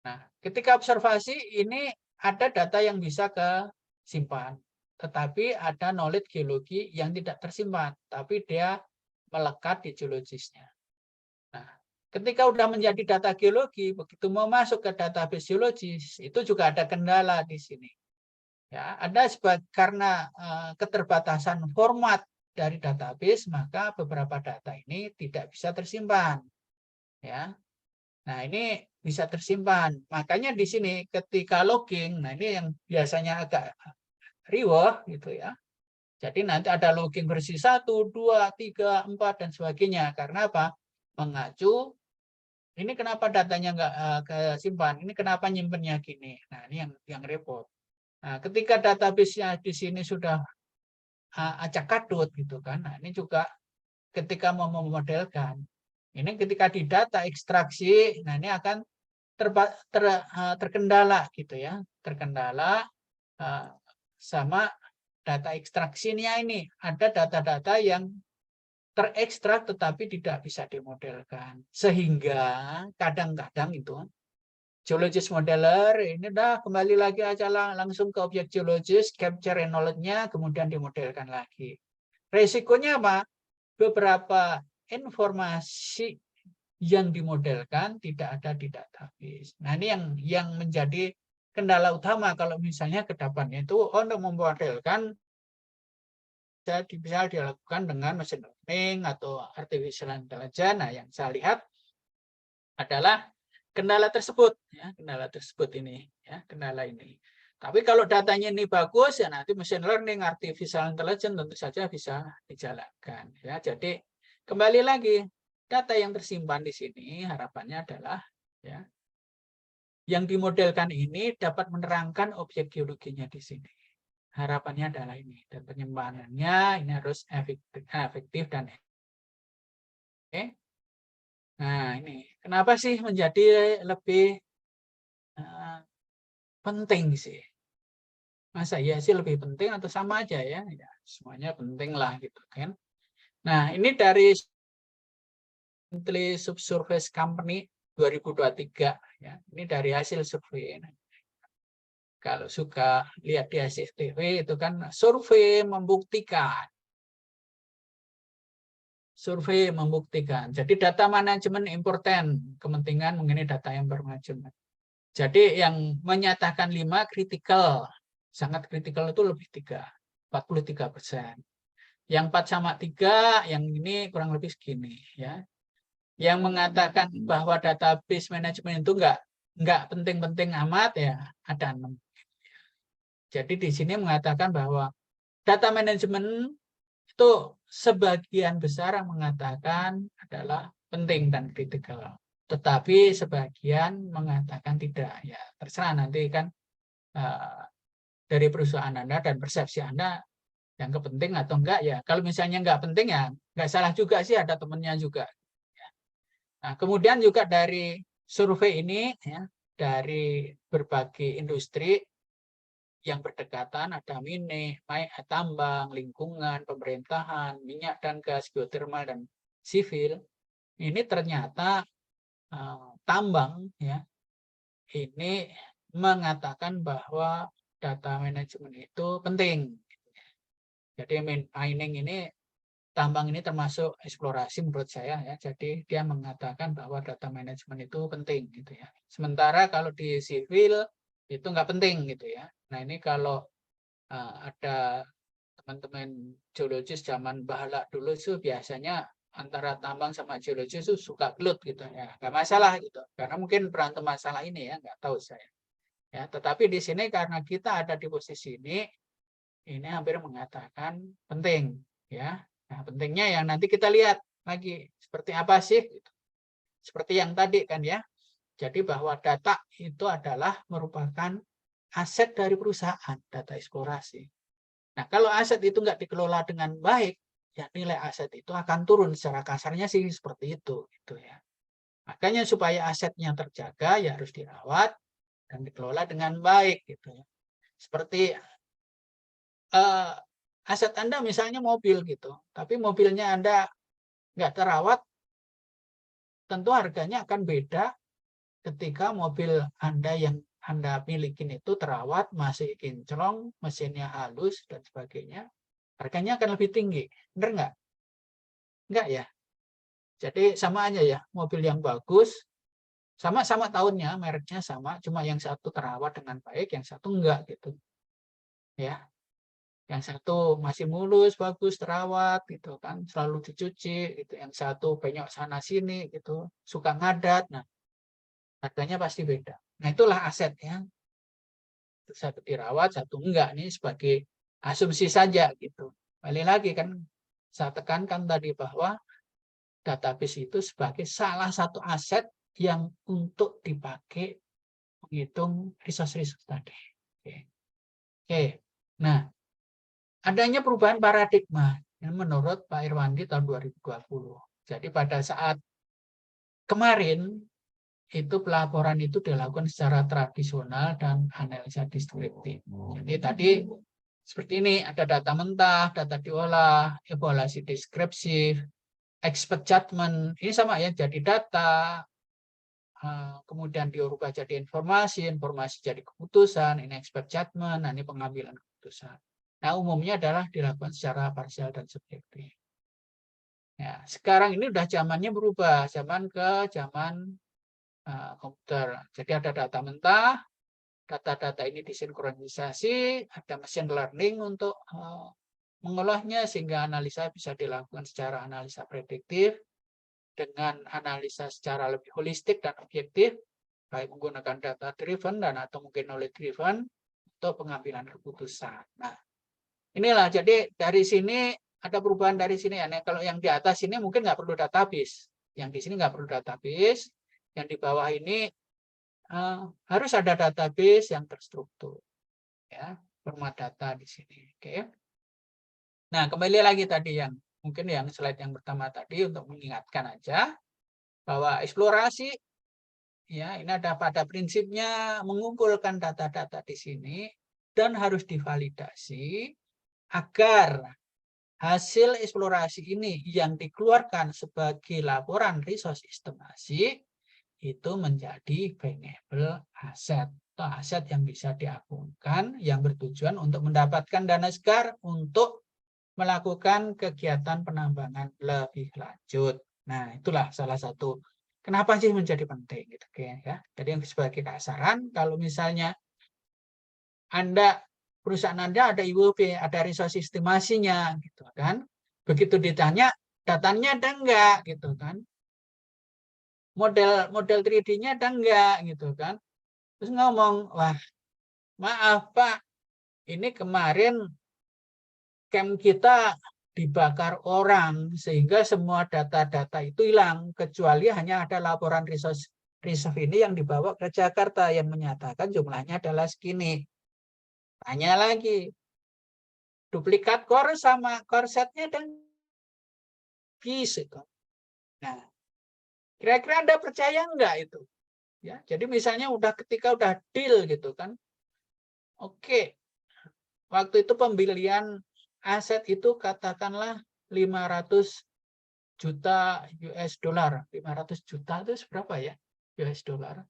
Nah, ketika observasi ini ada data yang bisa kesimpan. Tetapi ada knowledge geologi yang tidak tersimpan, tapi dia melekat di geologisnya. Nah, ketika udah menjadi data geologi, begitu mau masuk ke database geologis, itu juga ada kendala di sini. Ya, ada karena keterbatasan format dari database, maka beberapa data ini tidak bisa tersimpan. Ya. Nah, ini bisa tersimpan. Makanya di sini ketika logging, nah ini yang biasanya agak riweh gitu ya. Jadi nanti ada logging versi 1, 2, 3, 4, dan sebagainya. Karena apa? Mengacu, ini kenapa datanya nggak kesimpan? Ini kenapa nyimpennya gini? Nah, ini yang repot. Nah, ketika database-nya di sini sudah acak kadut gitu kan. Nah, ini juga ketika mau memodelkan. Ini ketika di data ekstraksi, nah ini akan terkendala gitu ya, terkendala sama data ekstraksinya ini. Ada data-data yang terekstrak tetapi tidak bisa dimodelkan. Sehingga kadang-kadang itu geologis modeler ini dah kembali lagi aja langsung ke objek geologis, capture knowledge-nya, kemudian dimodelkan lagi. Resikonya apa? Beberapa informasi yang dimodelkan tidak ada di database. Nah, ini yang menjadi kendala utama kalau misalnya ke depannya itu untuk memodelkan bisa dilakukan dengan machine learning atau artificial intelligence. Nah, yang saya lihat adalah kendala tersebut, ya, kendala tersebut ini, ya, kendala ini. Tapi kalau datanya ini bagus, ya nanti machine learning, artificial intelligence tentu saja bisa dijalankan. Ya, jadi kembali lagi data yang tersimpan di sini harapannya adalah ya, yang dimodelkan ini dapat menerangkan objek geologinya di sini. Harapannya adalah ini, dan penyimpanannya ini harus efektif dan nah ini kenapa sih menjadi lebih penting sih? Masa iya sih lebih penting atau sama aja ya? Ya semuanya penting lah gitu kan. Nah ini dari Monthly Subsurface Company 2023 ya. Ini dari hasil survei. Kalau suka lihat di ACTV itu kan survei membuktikan. Survei membuktikan. Jadi data manajemen important, kepentingan mengenai data yang bermanajemen. Jadi yang menyatakan 5 kritikal, sangat kritikal itu lebih 43%. Yang 4 sama 3, yang ini kurang lebih segini ya. Yang mengatakan bahwa database manajemen itu enggak penting-penting amat ya, ada 6. Jadi di sini mengatakan bahwa data manajemen itu sebagian besar yang mengatakan adalah penting dan kritikal. Tetapi sebagian mengatakan tidak. Ya, terserah nanti kan dari perusahaan Anda dan persepsi Anda yang kepenting atau enggak ya. Kalau misalnya enggak penting ya enggak salah juga sih, ada temennya juga. Nah, kemudian juga dari survei ini ya, dari berbagai industri yang berdekatan, ada mining, tambang, lingkungan, pemerintahan, minyak dan gas, geotermal dan sivil. Ini ternyata tambang ya ini mengatakan bahwa data manajemen itu penting. Jadi mining ini, tambang ini termasuk eksplorasi menurut saya ya. Jadi dia mengatakan bahwa data manajemen itu penting gitu ya. Sementara kalau di sivil itu nggak penting gitu ya. Nah ini kalau ada teman-teman geologis zaman bahala dulu itu biasanya antara tambang sama geologis itu suka gelut gitu ya, nggak masalah gitu, karena mungkin berantem masalah ini ya, nggak tahu saya ya. Tetapi di sini karena kita ada di posisi ini hampir mengatakan penting ya. Nah pentingnya yang nanti kita lihat lagi seperti apa sih gitu. Seperti yang tadi kan ya, jadi bahwa data itu adalah merupakan aset dari perusahaan, data eksplorasi. Nah, kalau aset itu nggak dikelola dengan baik, ya nilai aset itu akan turun. Secara kasarnya sih seperti itu, gitu ya. Makanya supaya asetnya terjaga, ya harus dirawat dan dikelola dengan baik, gitu ya. Seperti aset Anda misalnya mobil gitu, tapi mobilnya Anda nggak terawat, tentu harganya akan beda ketika mobil Anda yang Anda milikin itu terawat, masih kinclong, mesinnya halus, dan sebagainya, harganya akan lebih tinggi. Benar nggak? Enggak ya? Jadi sama aja ya, mobil yang bagus, sama-sama tahunnya, mereknya sama, cuma yang satu terawat dengan baik, yang satu enggak gitu. Ya, yang satu masih mulus, bagus, terawat gitu kan, selalu dicuci gitu. Yang satu penyok sana sini gitu, suka ngadat. Nah, harganya pasti beda. Nah, itulah aset ya. Satu dirawat, satu enggak, nih sebagai asumsi saja gitu. Balik lagi kan saya tekankan tadi bahwa database itu sebagai salah satu aset yang untuk dipakai menghitung resource-resource tadi. Oke. Nah, adanya perubahan paradigma yang menurut Pak Irwandi tahun 2020. Jadi pada saat kemarin itu pelaporan itu dilakukan secara tradisional dan analisa deskriptif. Jadi tadi seperti ini, ada data mentah, data diolah, evaluasi deskriptif, expert judgment, ini sama ya, jadi data, kemudian diubah jadi informasi, informasi jadi keputusan, ini expert judgment, nah ini pengambilan keputusan. Nah, umumnya adalah dilakukan secara parsial dan subjektif. Ya, sekarang ini udah zamannya berubah, zaman komputer. Jadi ada data mentah, data-data ini disinkronisasi, ada machine learning untuk mengolahnya sehingga analisa bisa dilakukan secara analisa prediktif dengan analisa secara lebih holistik dan objektif, baik menggunakan data driven dan atau mungkin knowledge driven untuk pengambilan keputusan. Nah, inilah jadi dari sini ada perubahan dari sini ya. Nah, kalau yang di atas ini mungkin nggak perlu database, yang di sini nggak perlu database, yang di bawah ini harus ada database yang terstruktur, ya, format data di sini. Oke. Nah, kembali lagi tadi yang mungkin yang slide yang pertama tadi untuk mengingatkan aja bahwa eksplorasi, ya, ini ada pada prinsipnya mengumpulkan data-data di sini dan harus divalidasi agar hasil eksplorasi ini yang dikeluarkan sebagai laporan resource estimasi itu menjadi bankable asset atau aset yang bisa diakunkan yang bertujuan untuk mendapatkan dana segar untuk melakukan kegiatan penambangan lebih lanjut. Nah, itulah salah satu kenapa sih menjadi penting gitu ya. Jadi yang sebagai kasaran kalau misalnya Anda perusahaan Anda ada IWP, ada resource estimasinya gitu kan. Begitu ditanya datanya ada enggak gitu kan. Model 3D-nya ada enggak gitu kan. Terus ngomong, wah, maaf Pak, ini kemarin camp kita dibakar orang sehingga semua data-data itu hilang kecuali hanya ada laporan reserve ini yang dibawa ke Jakarta yang menyatakan jumlahnya adalah segini. Tanya lagi, duplikat core sama core setnya dan gitu. Nah, kira-kira Anda percaya enggak itu? Ya, jadi misalnya ketika udah deal gitu kan. Oke. Waktu itu pembelian aset itu katakanlah 500 juta US dollar. 500 juta itu berapa ya? US dollar.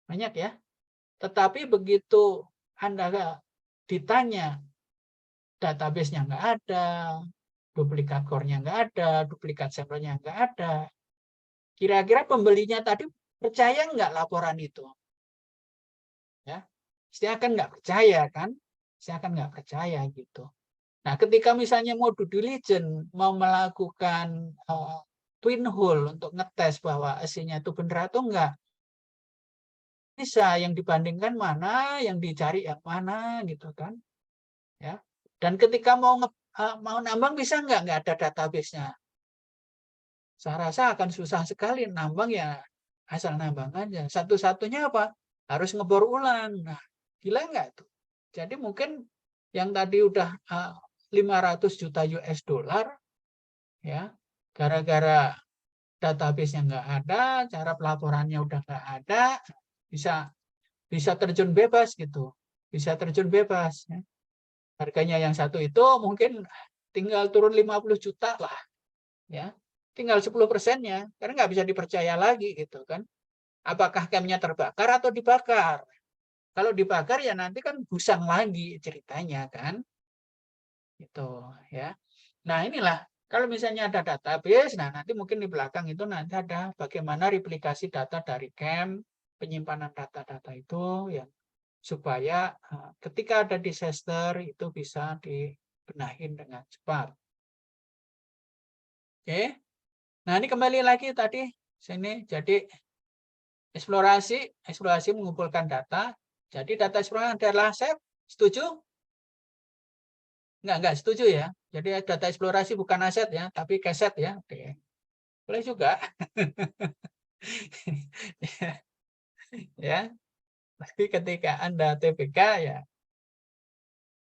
Banyak ya. Tetapi begitu Anda ditanya database-nya nggak ada, duplikat core-nya nggak ada, duplikat sampelnya nggak ada. Kira-kira pembelinya tadi percaya nggak laporan itu? Ya, pasti akan nggak percaya kan? Pasti akan nggak percaya gitu. Nah, ketika misalnya mau due diligence, mau melakukan twin hole untuk ngetes bahwa hasilnya itu benar atau enggak, bisa yang dibandingkan mana, yang dicari yang mana gitu kan. Ya. Dan ketika mau nambang bisa nggak ada database-nya. Saya rasa akan susah sekali nambang ya asal nambang aja. Satu-satunya apa? Harus ngebor ulang. Nah, gila nggak tuh? Jadi mungkin yang tadi udah 500 juta US dollar ya gara-gara database-nya nggak ada, cara pelaporannya udah nggak ada, bisa terjun bebas gitu, bisa terjun bebas. Ya. Harganya yang satu itu mungkin tinggal turun 50 juta lah, ya, tinggal 10%-nya, karena nggak bisa dipercaya lagi gitu kan. Apakah campnya terbakar atau dibakar? Kalau dibakar ya nanti kan busang lagi ceritanya kan, gitu ya. Nah inilah. Kalau misalnya ada database, nah nanti mungkin di belakang itu nanti ada bagaimana replikasi data dari camp, penyimpanan data-data itu yang supaya ketika ada disaster itu bisa dibenahin dengan cepat. Oke. Nah, ini kembali lagi tadi sini jadi eksplorasi mengumpulkan data. Jadi data eksplorasi adalah aset. Setuju? Enggak setuju ya. Jadi data eksplorasi bukan aset ya, tapi keset ya. Oke. Boleh juga. Ya. Tapi ketika Anda TPK ya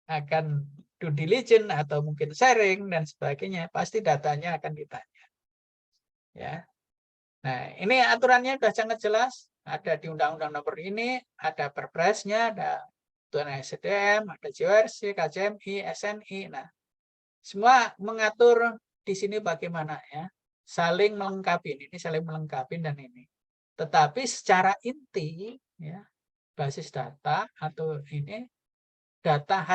akan due diligence atau mungkin sharing dan sebagainya, pasti datanya akan ditanya. Ya. Nah, ini aturannya sudah sangat jelas. Ada di Undang-Undang Nomor ini, ada Perpresnya, ada Ketentuan SDM, ada JORC, KJMI, SNI. Nah, semua mengatur di sini bagaimana ya, saling melengkapi. Ini saling melengkapi dan ini. Tetapi secara inti, ya, basis data atau ini data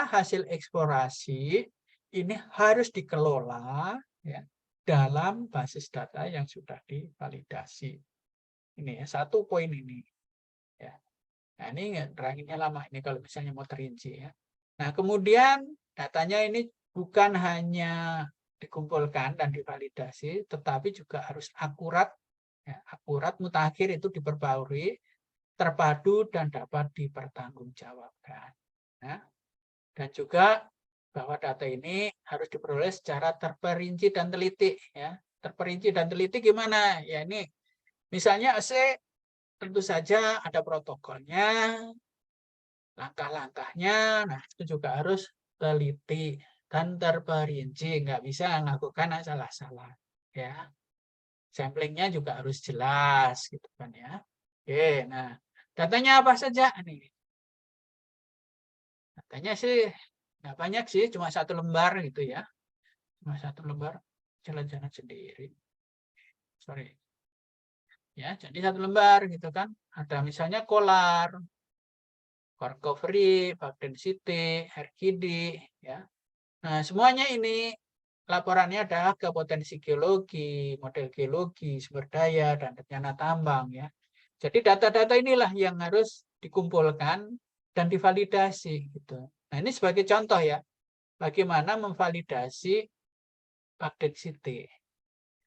hasil eksplorasi ini harus dikelola ya, dalam basis data yang sudah divalidasi. Ini ya, satu poin ini. Ya. Nah, ini teranginnya lama ini kalau misalnya mau terinci ya. Nah, kemudian datanya ini bukan hanya dikumpulkan dan divalidasi, tetapi juga harus akurat. Ya, akurat, mutakhir itu diperbarui, terpadu dan dapat dipertanggungjawabkan. Nah, dan juga bahwa data ini harus diperoleh secara terperinci dan teliti. Ya. Terperinci dan teliti gimana? Ya ini misalnya tentu saja ada protokolnya, langkah-langkahnya, nah itu juga harus teliti dan terperinci, nggak bisa melakukan salah-salah. Ya, samplingnya juga harus jelas, gitu kan ya. Oke, nah datanya apa saja nih? Datanya sih nggak banyak sih, cuma satu lembar gitu ya. Cuma satu lembar, jalan-jalan sendiri. Sorry. Ya, jadi satu lembar gitu kan. Ada misalnya kolar, core recovery, bug density, RGD, ya. Nah, semuanya ini laporannya adalah ke potensi geologi, model geologi, sumber daya, dan rencana tambang ya. Jadi data-data inilah yang harus dikumpulkan dan divalidasi gitu. Nah, ini sebagai contoh ya, bagaimana memvalidasi bug density.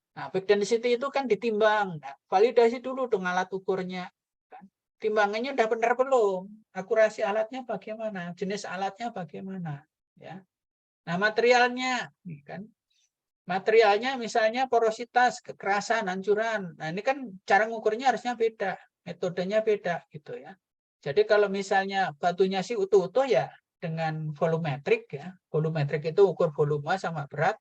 Nah, bug density itu kan ditimbang. Nah, validasi dulu dong alat ukurnya. Kan. Timbangannya udah benar belum? Akurasi alatnya bagaimana? Jenis alatnya bagaimana? Ya. Nah, materialnya, kan? Materialnya misalnya porositas, kekerasan, hancuran. Nah, ini kan cara ngukurnya harusnya beda, metodenya beda gitu ya. Jadi kalau misalnya batunya sih utuh-utuh ya dengan volumetrik ya. Volumetrik itu ukur volume sama berat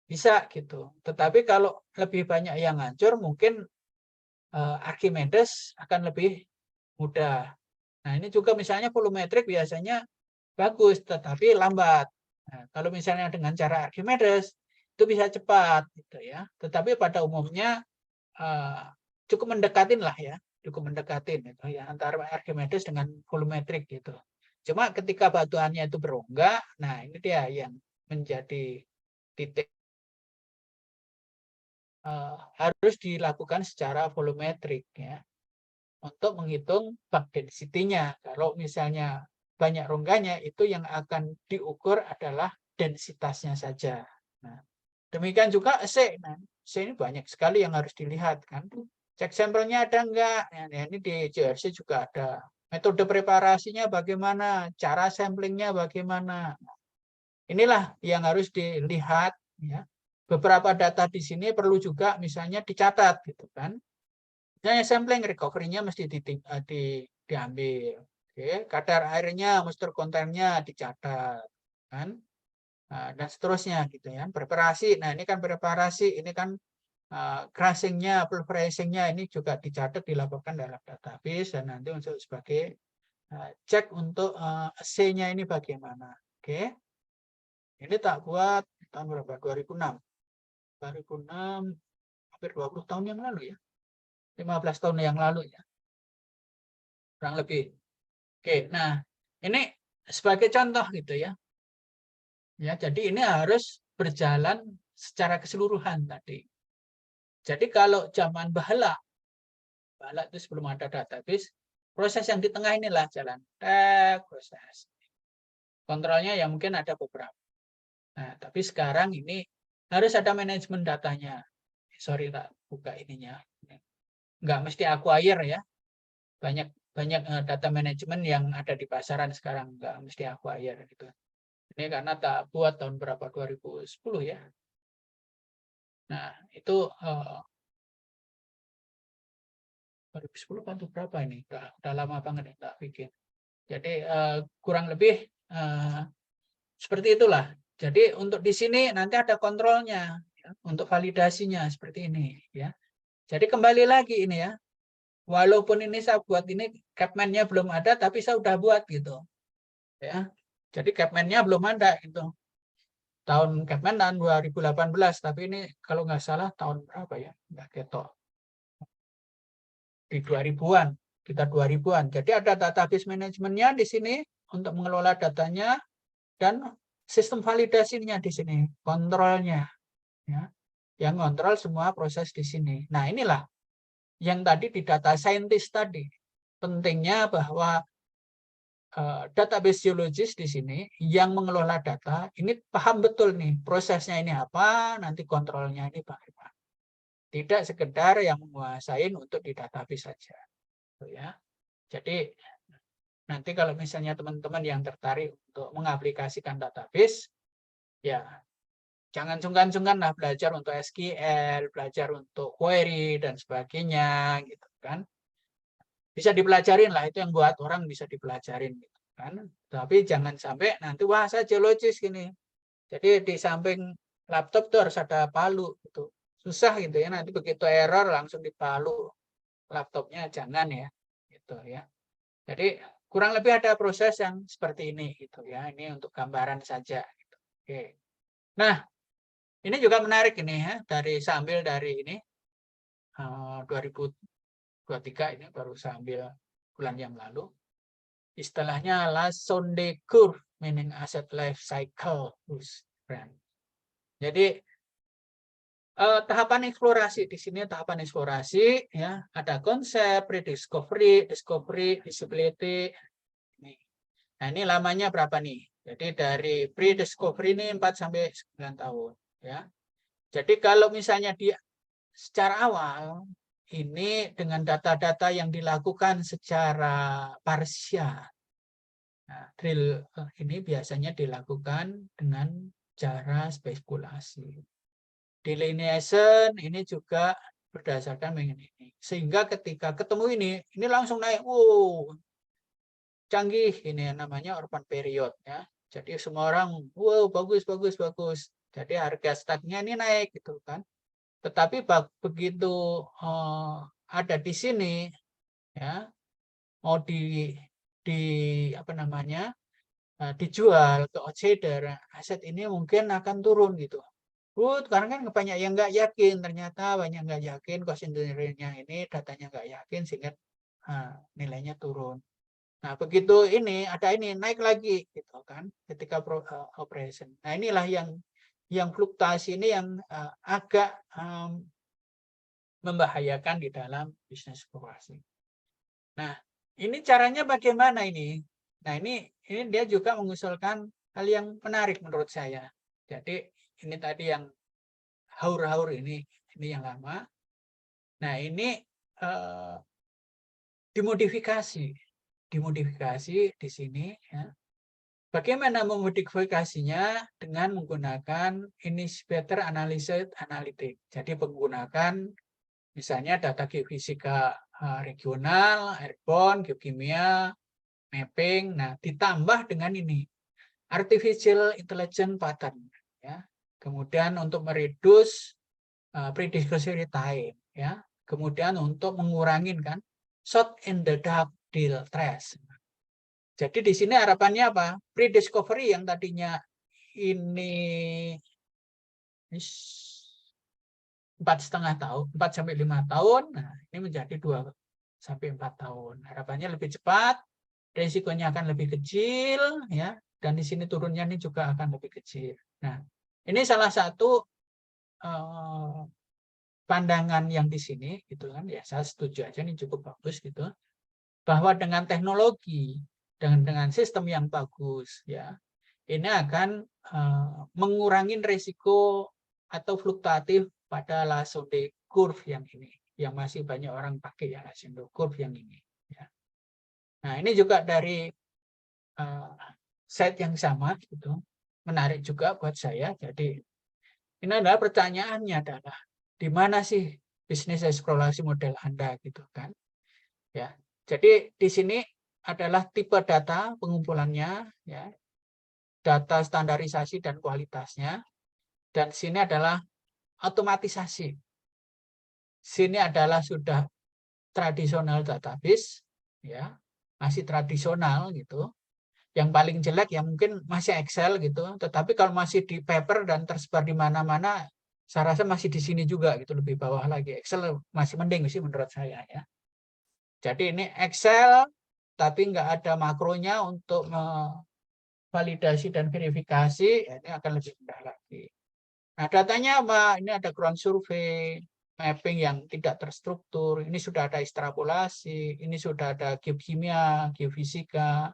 bisa gitu. Tetapi kalau lebih banyak yang hancur mungkin Archimedes akan lebih mudah. Nah, ini juga misalnya volumetrik biasanya bagus tetapi lambat. Nah, kalau misalnya dengan cara Archimedes itu bisa cepat gitu ya. Tetapi pada umumnya cukup mendekatin lah ya, cukup mendekatin gitu ya antara Archimedes dengan volumetrik gitu. Cuma ketika batuannya itu berongga, nah ini dia yang menjadi titik harus dilakukan secara volumetrik ya untuk menghitung bug density-nya. Kalau misalnya banyak rongganya itu yang akan diukur adalah densitasnya saja. Nah, demikian juga C. Nah, C ini banyak sekali yang harus dilihat kan. Cek sampelnya ada enggak? Nah, ini di JRC juga ada. Metode preparasinya bagaimana? Cara samplingnya bagaimana? Inilah yang harus dilihat ya. Beberapa data di sini perlu juga misalnya dicatat gitu kan. Misalnya sampling recovery-nya mesti diambil. Oke, kadar airnya, moisture content-nya dicatat kan. Nah, dan seterusnya gitu ya. Preparasi. Nah, ini kan preparasi, ini kan crushing-nya, pulverizing-nya ini juga dicatat dilaporkan dalam database dan nanti untuk sebagai cek untuk C-nya ini bagaimana. Oke. Ini tak buat tahun berapa? 2006. 2006 hampir 20 tahun yang lalu ya. 15 tahun yang lalu ya. Kurang lebih. Oke, nah ini sebagai contoh gitu ya. Ya, jadi ini harus berjalan secara keseluruhan tadi. Jadi kalau zaman Bahala itu sebelum ada database, proses yang di tengah inilah jalan. Proses. Kontrolnya ya mungkin ada beberapa. Nah, tapi sekarang ini harus ada manajemen datanya. Sorry tak buka ininya. Nggak mesti acquire ya. Banyak data manajemen yang ada di pasaran sekarang nggak mesti acquire gitu. Ini karena tak buat tahun berapa 2010 ya. Nah, itu 2010 atau berapa ini? Udah lama banget ya tak bikin. Jadi kurang lebih seperti itulah. Jadi untuk di sini nanti ada kontrolnya ya, untuk validasinya seperti ini ya. Jadi kembali lagi ini ya, walaupun ini saya buat ini Capman-nya belum ada, tapi saya udah buat gitu. Ya, jadi Capman-nya belum ada gitu. Capman tahun 2018, tapi ini kalau nggak salah tahun berapa ya? Nggak ketok. Di 2000-an, kita 2000-an. Jadi ada database manajemennya di sini untuk mengelola datanya dan sistem validasinya di sini, kontrolnya, ya, yang kontrol semua proses di sini. Nah inilah yang tadi di data scientist tadi pentingnya bahwa database geologis di sini yang mengelola data ini paham betul nih prosesnya ini apa, nanti kontrolnya ini bagaimana. Tidak sekedar yang menguasai untuk di database saja, ya. Jadi nanti kalau misalnya teman-teman yang tertarik untuk mengaplikasikan database, ya jangan sungkan-sungkan lah belajar untuk SQL, belajar untuk query dan sebagainya, gitu kan. Bisa dipelajarin lah, itu yang buat orang bisa dipelajarin, gitu kan. Tapi jangan sampai nanti wah saya geologis gini. Jadi di samping laptop tuh harus ada palu, gitu. Susah gitu ya. Nanti begitu error langsung dipalu laptopnya, jangan ya, gitu ya. Jadi kurang lebih ada proses yang seperti ini gitu ya. Ini untuk gambaran saja. Gitu. Oke. Nah, ini juga menarik ini ya, sambil dari ini 2023 ini baru saya ambil bulan yang lalu. Istilahnya Lassonde curve, meaning asset life cycle. Jadi tahapan eksplorasi di sini tahapan eksplorasi ya, ada konsep pre-discovery, discovery, visibility. Nah, ini lamanya berapa nih? Jadi dari pre-discovery ini 4 sampai 9 tahun ya. Jadi kalau misalnya di secara awal ini dengan data-data yang dilakukan secara parsial. Nah, drill ini biasanya dilakukan dengan cara spekulasi. Delineation ini juga berdasarkan ini. Sehingga ketika ketemu ini langsung naik. Wow, canggih ini namanya urban period ya. Jadi semua orang wow bagus. Jadi harga startnya ini naik gitu kan. Tetapi begitu ada di sini ya, mau di apa namanya dijual ke outsider, aset ini mungkin akan turun gitu. Karena kan banyak yang nggak yakin, ternyata banyak nggak yakin cost engineering-nya ini datanya nggak yakin sehingga nilainya turun. Nah begitu ini ada ini naik lagi gitu kan ketika operation. Nah inilah yang fluktuasi ini yang agak membahayakan di dalam bisnis eksplorasi. Nah ini caranya bagaimana ini? Nah ini dia juga mengusulkan hal yang menarik menurut saya. Jadi ini tadi yang haur-haur ini yang lama. Nah ini dimodifikasi di sini. Ya. Bagaimana memodifikasinya dengan menggunakan initiator analysis analytic. Jadi menggunakan misalnya data geofisika regional, airborne, geokimia, mapping. Nah ditambah dengan ini artificial intelligence pattern. Ya. Kemudian untuk mereduce pre-discovery time, ya. Kemudian untuk mengurangi kan shot in the dark deal trace. Jadi di sini harapannya apa? Pre-discovery yang tadinya ini 4,5 tahun, 4 sampai 5 tahun, nah ini menjadi 2 sampai 4 tahun. Harapannya lebih cepat, risikonya akan lebih kecil, ya, dan di sini turunnya ini juga akan lebih kecil. Nah, ini salah satu pandangan yang di sini gitu kan ya, saya setuju aja ini cukup bagus gitu, bahwa dengan teknologi dengan sistem yang bagus ya ini akan mengurangi risiko atau fluktuatif pada Lassonde curve yang ini yang masih banyak orang pakai ya, Lassonde curve yang ini ya. Nah ini juga dari set yang sama gitu, menarik juga buat saya. Jadi ini adalah pertanyaannya adalah di mana sih bisnis eksplorasi model Anda gitu kan. Ya. Jadi di sini adalah tipe data pengumpulannya ya. Data standarisasi dan kualitasnya, dan sini adalah otomatisasi. sini adalah sudah tradisional database, ya, masih tradisional gitu. Yang paling jelek ya mungkin masih Excel gitu, tetapi kalau masih di paper dan tersebar di mana-mana, saya rasa masih di sini juga gitu, lebih bawah lagi. Excel masih mending sih menurut saya ya. Jadi ini Excel, tapi nggak ada makronya untuk validasi dan verifikasi, ya ini akan lebih mudah lagi. Nah, datanya apa? Ini ada ground survey, mapping yang tidak terstruktur, ini sudah ada ekstrapolasi, ini sudah ada geokimia, geofisika,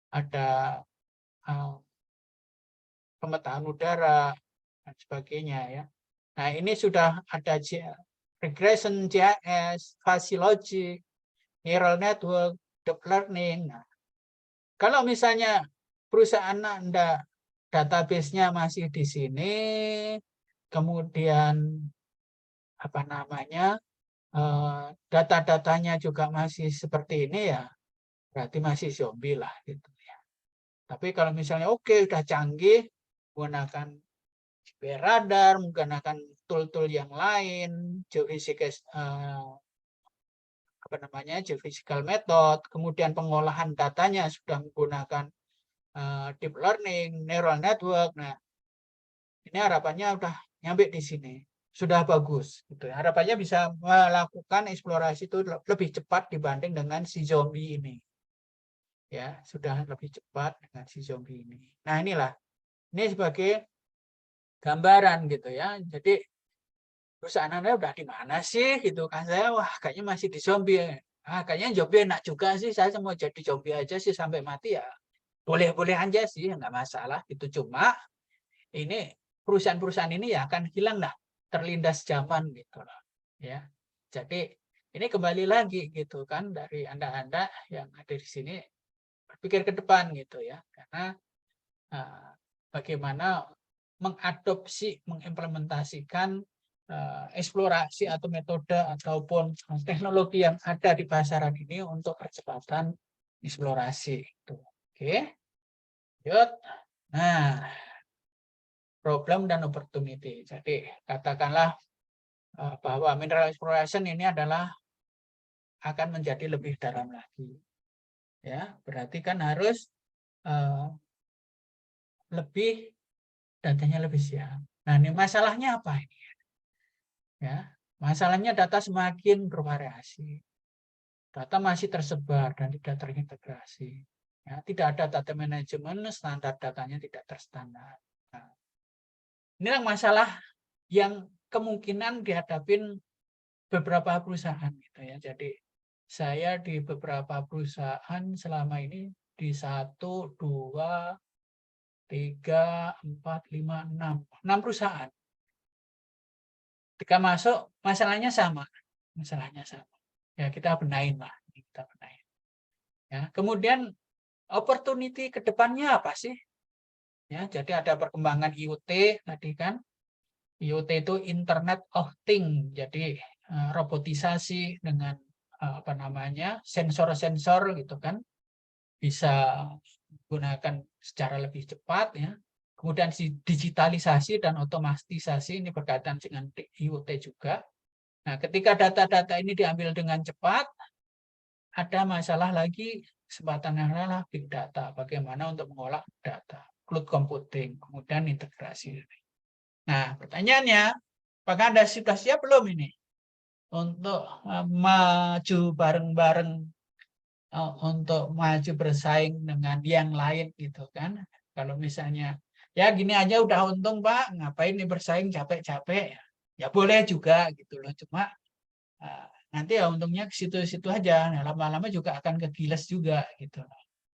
ada pemetaan udara, dan sebagainya ya. Nah, ini sudah ada regression, GIS, fuzzy logic, neural network, deep learning. Nah, kalau misalnya perusahaan Anda database-nya masih di sini, kemudian apa namanya, data-datanya juga masih seperti ini ya, berarti masih zombie lah gitu ya. Tapi kalau misalnya oke, udah canggih, menggunakan GPS radar, menggunakan tool-tool yang lain, geophysical apa namanya, geophysical method, kemudian pengolahan datanya sudah menggunakan deep learning, neural network. Nah, ini harapannya udah nyampe di sini, sudah bagus. Gitu. Harapannya bisa melakukan eksplorasi itu lebih cepat dibanding dengan si zombie ini. Ya, sudah lebih cepat dengan si zombie ini. Nah, inilah, ini sebagai gambaran gitu ya. Jadi perusahaan Anda udah di mana sih gitu kan, saya wah kayaknya masih di zombie. Kayaknya zombie enak juga sih, saya mau jadi zombie aja sih sampai mati ya. Boleh-boleh aja sih, nggak masalah gitu. Cuma ini perusahaan-perusahaan ini ya akan hilang lah, terlindas zaman gitu loh. Ya. Jadi ini kembali lagi gitu kan dari Anda-Anda yang ada di sini berpikir ke depan gitu ya. Karena bagaimana mengadopsi, mengimplementasikan eksplorasi atau metode ataupun teknologi yang ada di pasaran ini untuk percepatan eksplorasi. Oke, lanjut. Nah, problem dan opportunity. Jadi katakanlah bahwa mineral exploration ini adalah akan menjadi lebih dalam lagi. Ya, berarti kan harus lebih datanya lebih siap. Nah, ini masalahnya apa ini? Ya, masalahnya data semakin bervariasi. Data masih tersebar dan tidak terintegrasi. Ya, tidak ada data manajemen, standar datanya tidak terstandar. Nah, inilah masalah yang kemungkinan dihadapin beberapa perusahaan gitu ya. Jadi saya di beberapa perusahaan selama ini di 1, 2, 3, 4, 5, 6 perusahaan. Ketika masuk masalahnya sama. Ya kita benahin lah, kita benahin. Ya, kemudian opportunity ke depannya apa sih? Ya, jadi ada perkembangan IoT tadi kan. IoT itu Internet of Things. Jadi robotisasi dengan apa namanya? Sensor-sensor gitu kan. Bisa menggunakan secara lebih cepat ya. Kemudian digitalisasi dan otomatisasi ini berkaitan dengan IoT juga. Nah, ketika data-data ini diambil dengan cepat, ada masalah lagi, kesempatan yang adalah big data. Bagaimana untuk mengolah data, cloud computing, kemudian integrasi. Nah, pertanyaannya, apakah Anda sudah siap belum ini untuk maju bareng-bareng, untuk maju bersaing dengan yang lain gitu kan? Kalau misalnya, ya gini aja udah untung Pak, ngapain nih bersaing capek-capek ya? Ya boleh juga gitu loh, cuma nanti ya untungnya ke situ-situ aja. Nah, lama-lama juga akan kegiles juga gitu.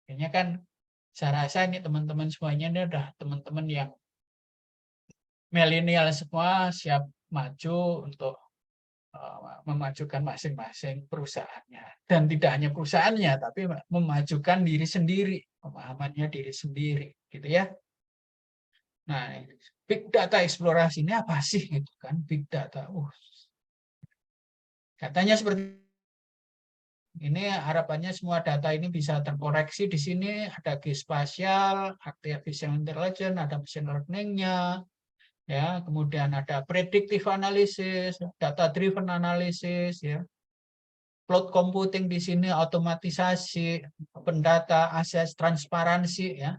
Kayaknya kan saya rasa ini teman-teman semuanya ini udah teman-teman yang milenial semua siap maju untuk memajukan masing-masing perusahaannya. Dan tidak hanya perusahaannya, tapi memajukan diri sendiri, pemahamannya diri sendiri, gitu ya. Nah, big data eksplorasi ini apa sih gitu kan? Big data. Katanya seperti ini, harapannya semua data ini bisa terkoreksi di sini. Ada geospasial, artificial intelligence, ada machine learning-nya, ya, kemudian ada predictive analysis, data driven analysis, ya, cloud computing di sini, otomatisasi, open data, akses, transparansi, ya.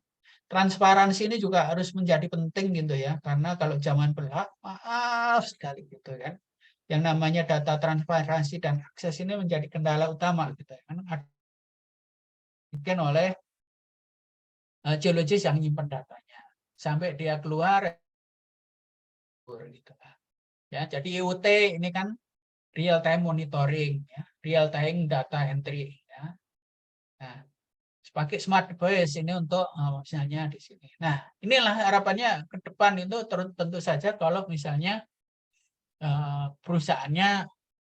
Transparansi ini juga harus menjadi penting gitu ya, karena kalau zaman belak, maaf sekali gitu kan. Yang namanya data transparansi dan akses ini menjadi kendala utama gitu kan, oleh geologis yang nyimpan datanya sampai dia keluar gitu. Ya, jadi IoT ini kan real time monitoring, ya, real time data entry, ya. Nah, pakai smart device ini untuk misalnya di sini. Nah, inilah harapannya ke depan itu tentu saja kalau misalnya perusahaannya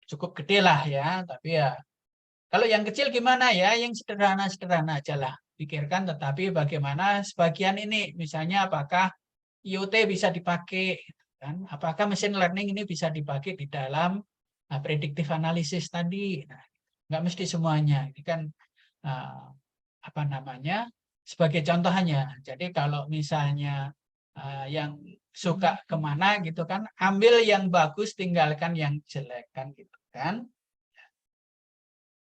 cukup gede lah ya, tapi ya kalau yang kecil gimana ya, yang sederhana-sederhana aja lah pikirkan, tetapi bagaimana sebagian ini, misalnya apakah IoT bisa dipakai, kan? Apakah machine learning ini bisa dipakai di dalam predictive analysis tadi. Nah, nggak mesti semuanya, ini kan apa namanya, sebagai contohnya. Jadi kalau misalnya yang suka kemana gitu kan, ambil yang bagus, tinggalkan yang jelek kan gitu kan.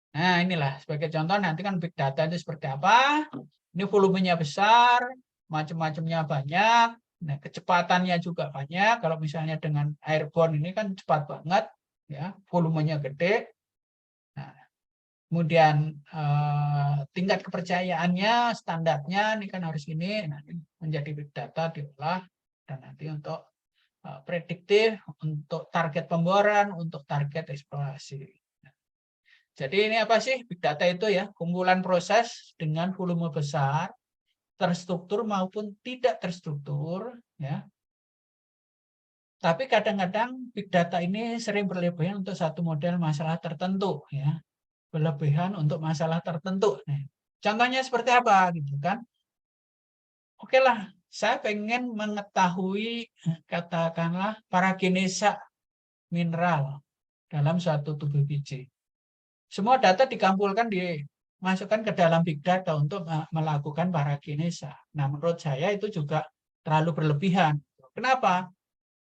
Nah, inilah sebagai contoh, nanti kan big data itu seperti apa. Ini volumenya besar, macam-macamnya banyak, nah, kecepatannya juga banyak. Kalau misalnya dengan airborne ini kan cepat banget, ya, volumenya gede. Nah, kemudian tingkat kepercayaannya, standarnya ini kan harus ini, nah, menjadi big data diolah dan nanti untuk prediktif, untuk target pemboran, untuk target eksplorasi. Jadi ini apa sih big data itu ya? Kumpulan proses dengan volume besar, terstruktur maupun tidak terstruktur, ya. Tapi kadang-kadang big data ini sering berlebihan untuk satu model masalah tertentu, ya. Berlebihan untuk masalah tertentu. Nah, contohnya seperti apa gitu kan? Oke lah, saya pengen mengetahui katakanlah paragenesa mineral dalam suatu tubuh biji. Semua data dikumpulkan, dimasukkan ke dalam big data untuk melakukan paragenesa. Nah, menurut saya itu juga terlalu berlebihan. Kenapa?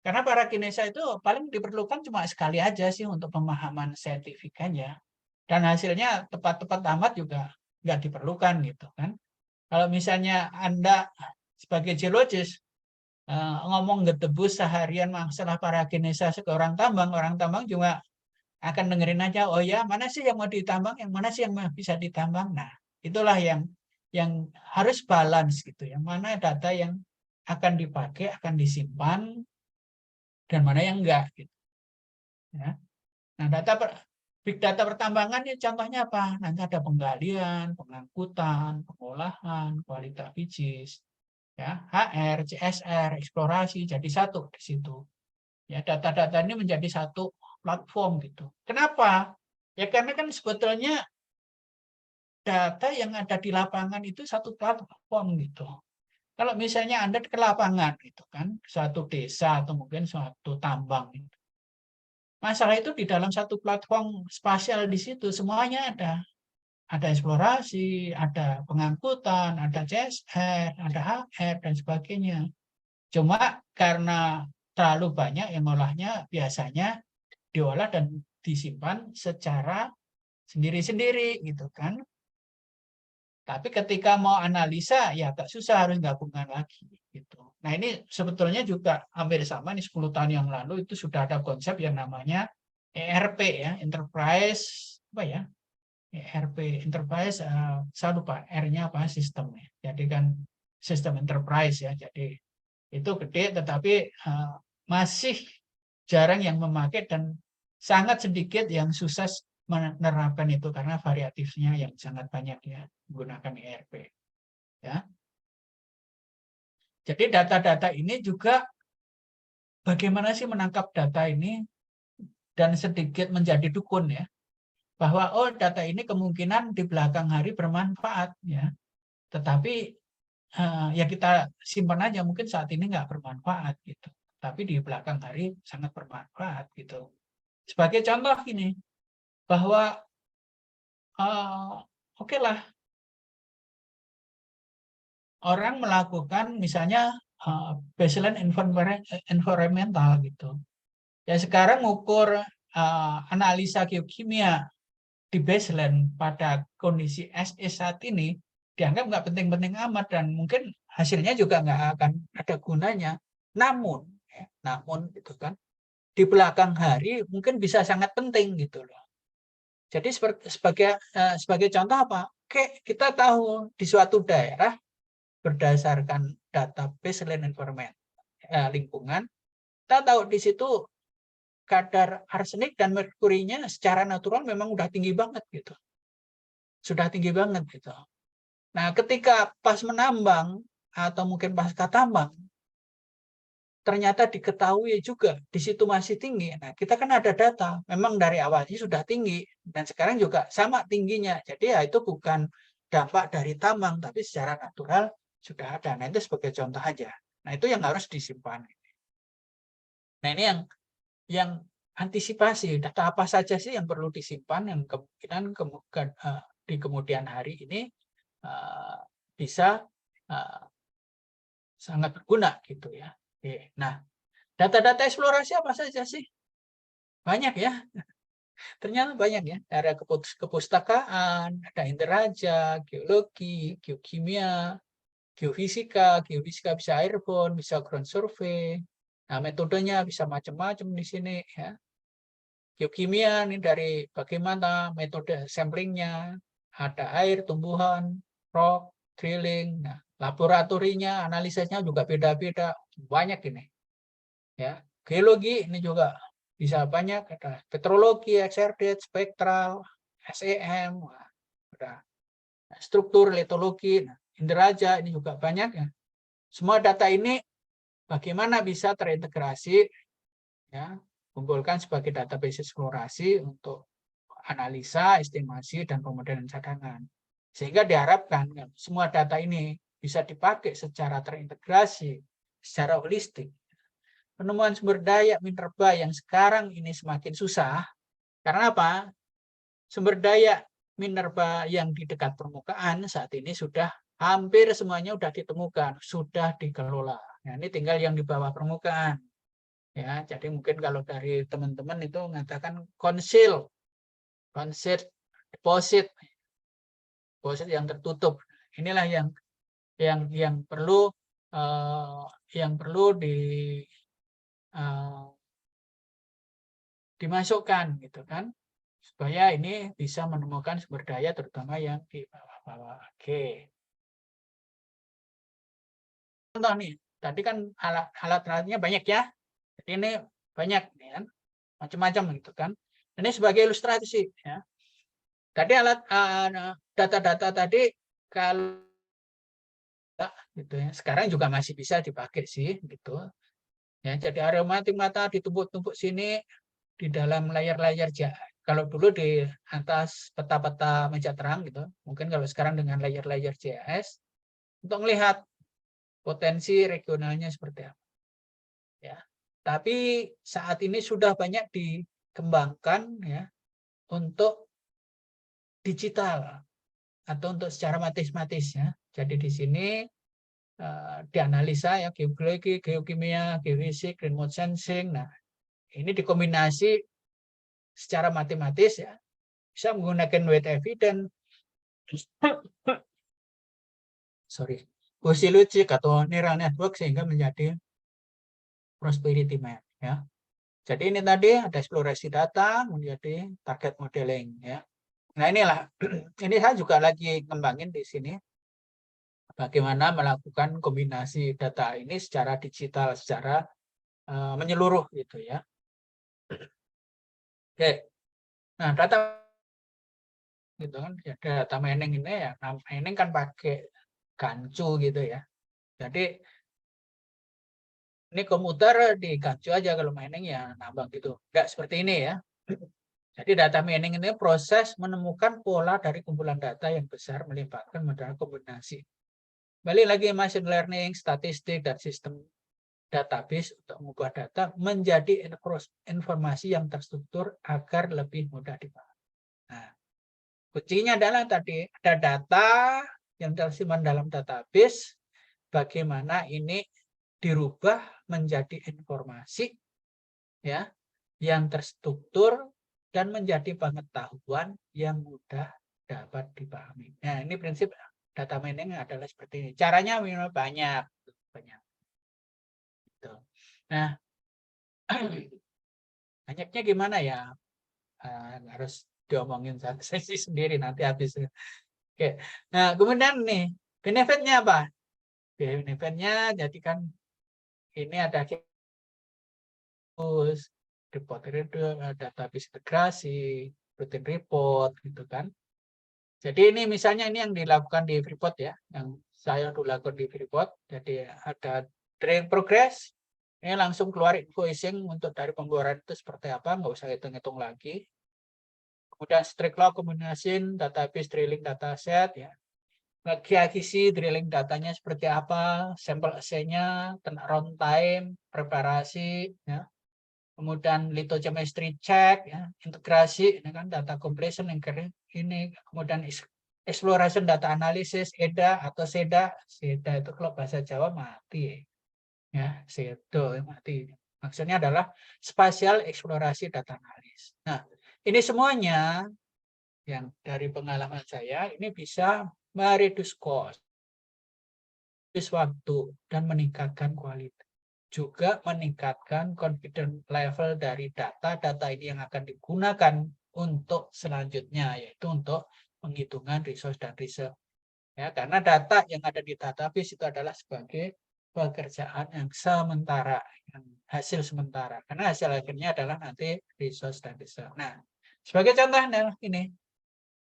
Karena paragenesa itu paling diperlukan cuma sekali aja sih untuk pemahaman saintifikanya. Dan hasilnya tepat-tepat amat juga nggak diperlukan gitu kan. Kalau misalnya Anda sebagai geologis ngomong gedebus seharian masalah paragenesa ke orang tambang juga akan dengerin aja, oh ya, mana sih yang mau ditambang, yang mana sih yang bisa ditambang. Nah, itulah yang harus balance gitu. Yang mana data yang akan dipakai, akan disimpan, dan mana yang enggak gitu. Ya. Nah, big data pertambangan ya contohnya apa? Nanti ada penggalian, pengangkutan, pengolahan, kualitas biji, ya, HR, CSR, eksplorasi, jadi satu di situ. Ya, data-data ini menjadi satu platform gitu. Kenapa? Ya karena kan sebetulnya data yang ada di lapangan itu satu platform gitu. Kalau misalnya Anda ke lapangan gitu kan, suatu desa atau mungkin suatu tambang gitu. Masalah itu di dalam satu platform spasial di situ semuanya ada. Ada eksplorasi, ada pengangkutan, ada CSR, ada HR dan sebagainya. Cuma karena terlalu banyak yang olahnya, biasanya diolah dan disimpan secara sendiri-sendiri gitu kan. Tapi ketika mau analisa ya agak susah, harus gabungan lagi gitu. Nah, ini sebetulnya juga hampir sama nih, 10 tahun yang lalu itu sudah ada konsep yang namanya ERP ya, Enterprise apa ya? ERP Enterprise, saya lupa R-nya apa, sistemnya. Jadi kan sistem enterprise ya. Jadi itu gede tetapi masih jarang yang memakai dan sangat sedikit yang sukses menerapkan itu karena variatifnya yang sangat banyak ya menggunakan ERP. Ya. Jadi data-data ini juga bagaimana sih menangkap data ini dan sedikit menjadi dukun ya. Bahwa oh data ini kemungkinan di belakang hari bermanfaat ya. Tetapi ya kita simpan aja, mungkin saat ini nggak bermanfaat gitu. Tapi di belakang hari sangat bermanfaat gitu. Sebagai contoh gini, bahwa oke lah orang melakukan misalnya baseline environmental gitu. Ya sekarang ukur analisa geokimia di baseline pada kondisi SE saat ini dianggap nggak penting-penting amat dan mungkin hasilnya juga nggak akan ada gunanya. Namun gitu kan, di belakang hari mungkin bisa sangat penting gitu loh. Jadi sebagai contoh apa? Oke, kita tahu di suatu daerah berdasarkan data baseline environment lingkungan, kita tahu di situ kadar arsenik dan merkurinya secara natural memang udah tinggi banget gitu. Sudah tinggi banget gitu. Nah, ketika pas menambang atau mungkin pasca tambang ternyata diketahui juga di situ masih tinggi. Nah, kita kan ada data, memang dari awalnya sudah tinggi dan sekarang juga sama tingginya. Jadi ya itu bukan dampak dari tambang, tapi secara natural sudah ada. Nah, itu sebagai contoh aja. Nah, itu yang harus disimpan. Nah, ini yang antisipasi data apa saja sih yang perlu disimpan yang kemungkinan di kemudian hari ini bisa sangat berguna gitu ya. Oke. Nah, data-data eksplorasi apa saja sih? Banyak ya. Ternyata banyak ya. Ada kepustakaan, ada Interaja, geologi, geokimia, geofisika bisa airborne, bisa ground survey. Nah, metodenya bisa macam-macam di sini ya. Geokimia ini dari bagaimana metode samplingnya, ada air, tumbuhan, rock, drilling. Nah, laboratorinya, analisisnya juga beda-beda, banyak ini. Ya, geologi ini juga bisa banyak, ada petrologi, XRD, spektral, SEM, ada struktur, litologi, nah, Inderaja ini juga banyak ya. Semua data ini bagaimana bisa terintegrasi ya, kumpulkan sebagai database eksplorasi untuk analisa, estimasi, dan pemodelan cadangan. Sehingga diharapkan semua data ini bisa dipakai secara terintegrasi, secara holistik. Penemuan sumber daya minerba yang sekarang ini semakin susah, karena apa? Sumber daya minerba yang di dekat permukaan saat ini sudah hampir semuanya sudah ditemukan, sudah dikelola. Nah, ini tinggal yang di bawah permukaan. Ya, jadi mungkin kalau dari teman-teman itu mengatakan conceal deposit yang tertutup. Inilah yang perlu dimasukkan gitu kan, supaya ini bisa menemukan sumber daya terutama yang di bawah-bawah. Oke. Contoh nih, tadi kan alat-alatnya banyak ya. Jadi ini banyak kan, macam-macam gitu kan. Ini sebagai ilustrasi ya. Tadi data-data tadi kalau gitu ya, sekarang juga masih bisa dipakai sih gitu. Ya, jadi aromatik mata ditumpuk-tumpuk sini di dalam layar-layar kalau dulu di atas peta-peta meja terang gitu. Mungkin kalau sekarang dengan layar-layar GIS untuk melihat potensi regionalnya seperti apa. Ya. Tapi saat ini sudah banyak dikembangkan ya untuk digital atau untuk secara matematis ya. Jadi di sini dianalisa ya geologi, geokimia, geofisik, remote sensing. Nah, ini dikombinasi secara matematis ya. Bisa menggunakan weight evidence, Fuzzy logic atau neural network sehingga menjadi prosperity map ya. Jadi ini tadi ada eksplorasi data menjadi target modeling ya. Nah, inilah ini saya juga lagi ngembangin di sini bagaimana melakukan kombinasi data ini secara digital, secara menyeluruh gitu ya. Oke. Nah, data gitu kan, ya, data mining ini ya, mining kan pakai gancu gitu ya. Jadi ini komputer di gancu aja kalau mining ya nambang gitu. Enggak seperti ini ya. Jadi data mining ini proses menemukan pola dari kumpulan data yang besar melibatkan modal kombinasi. Balik lagi machine learning, statistik, dan sistem database untuk mengubah data menjadi informasi yang terstruktur agar lebih mudah dipahami. Nah, kuncinya adalah tadi ada data yang tersimpan dalam database, bagaimana ini dirubah menjadi informasi ya yang terstruktur dan menjadi pengetahuan yang mudah dapat dipahami. Nah, ini prinsip data mining adalah seperti ini. Caranya memang banyak. Gitu. Nah, banyaknya gimana ya? Harus diomongin satu sesi sendiri nanti habis. Oke. Nah, kemudian nih, benefitnya apa? Benefitnya jadi kan ini ada report reader, database integrasi, rutin report gitu kan. Jadi ini misalnya ini yang dilakukan di Freeport ya, yang saya dulu lakukan di Freeport. Jadi ada training progress, ini langsung keluar invoicing untuk dari pembuaran itu seperti apa, nggak usah hitung-hitung lagi. Kemudian strict log combination, database drilling dataset ya. Akisi drilling datanya seperti apa, sampel assay-nya, turnaround time, preparasi ya. Kemudian lithochemistry check ya, integrasi ini kan data completion yang ini, kemudian exploration data analysis EDA atau SEDA. SEDA itu kalau bahasa Jawa mati ya, SEDA mati. Maksudnya adalah spatial eksplorasi data analis. Nah, ini semuanya yang dari pengalaman saya ini bisa mereduce cost, waktu, dan meningkatkan kualitas. Juga meningkatkan confidence level dari data-data ini yang akan digunakan untuk selanjutnya, yaitu untuk penghitungan resource dan reserve. Ya, karena data yang ada di database itu adalah sebagai pekerjaan yang sementara, yang hasil sementara. Karena hasil akhirnya adalah nanti resource dan reserve. Nah, sebagai contoh ini,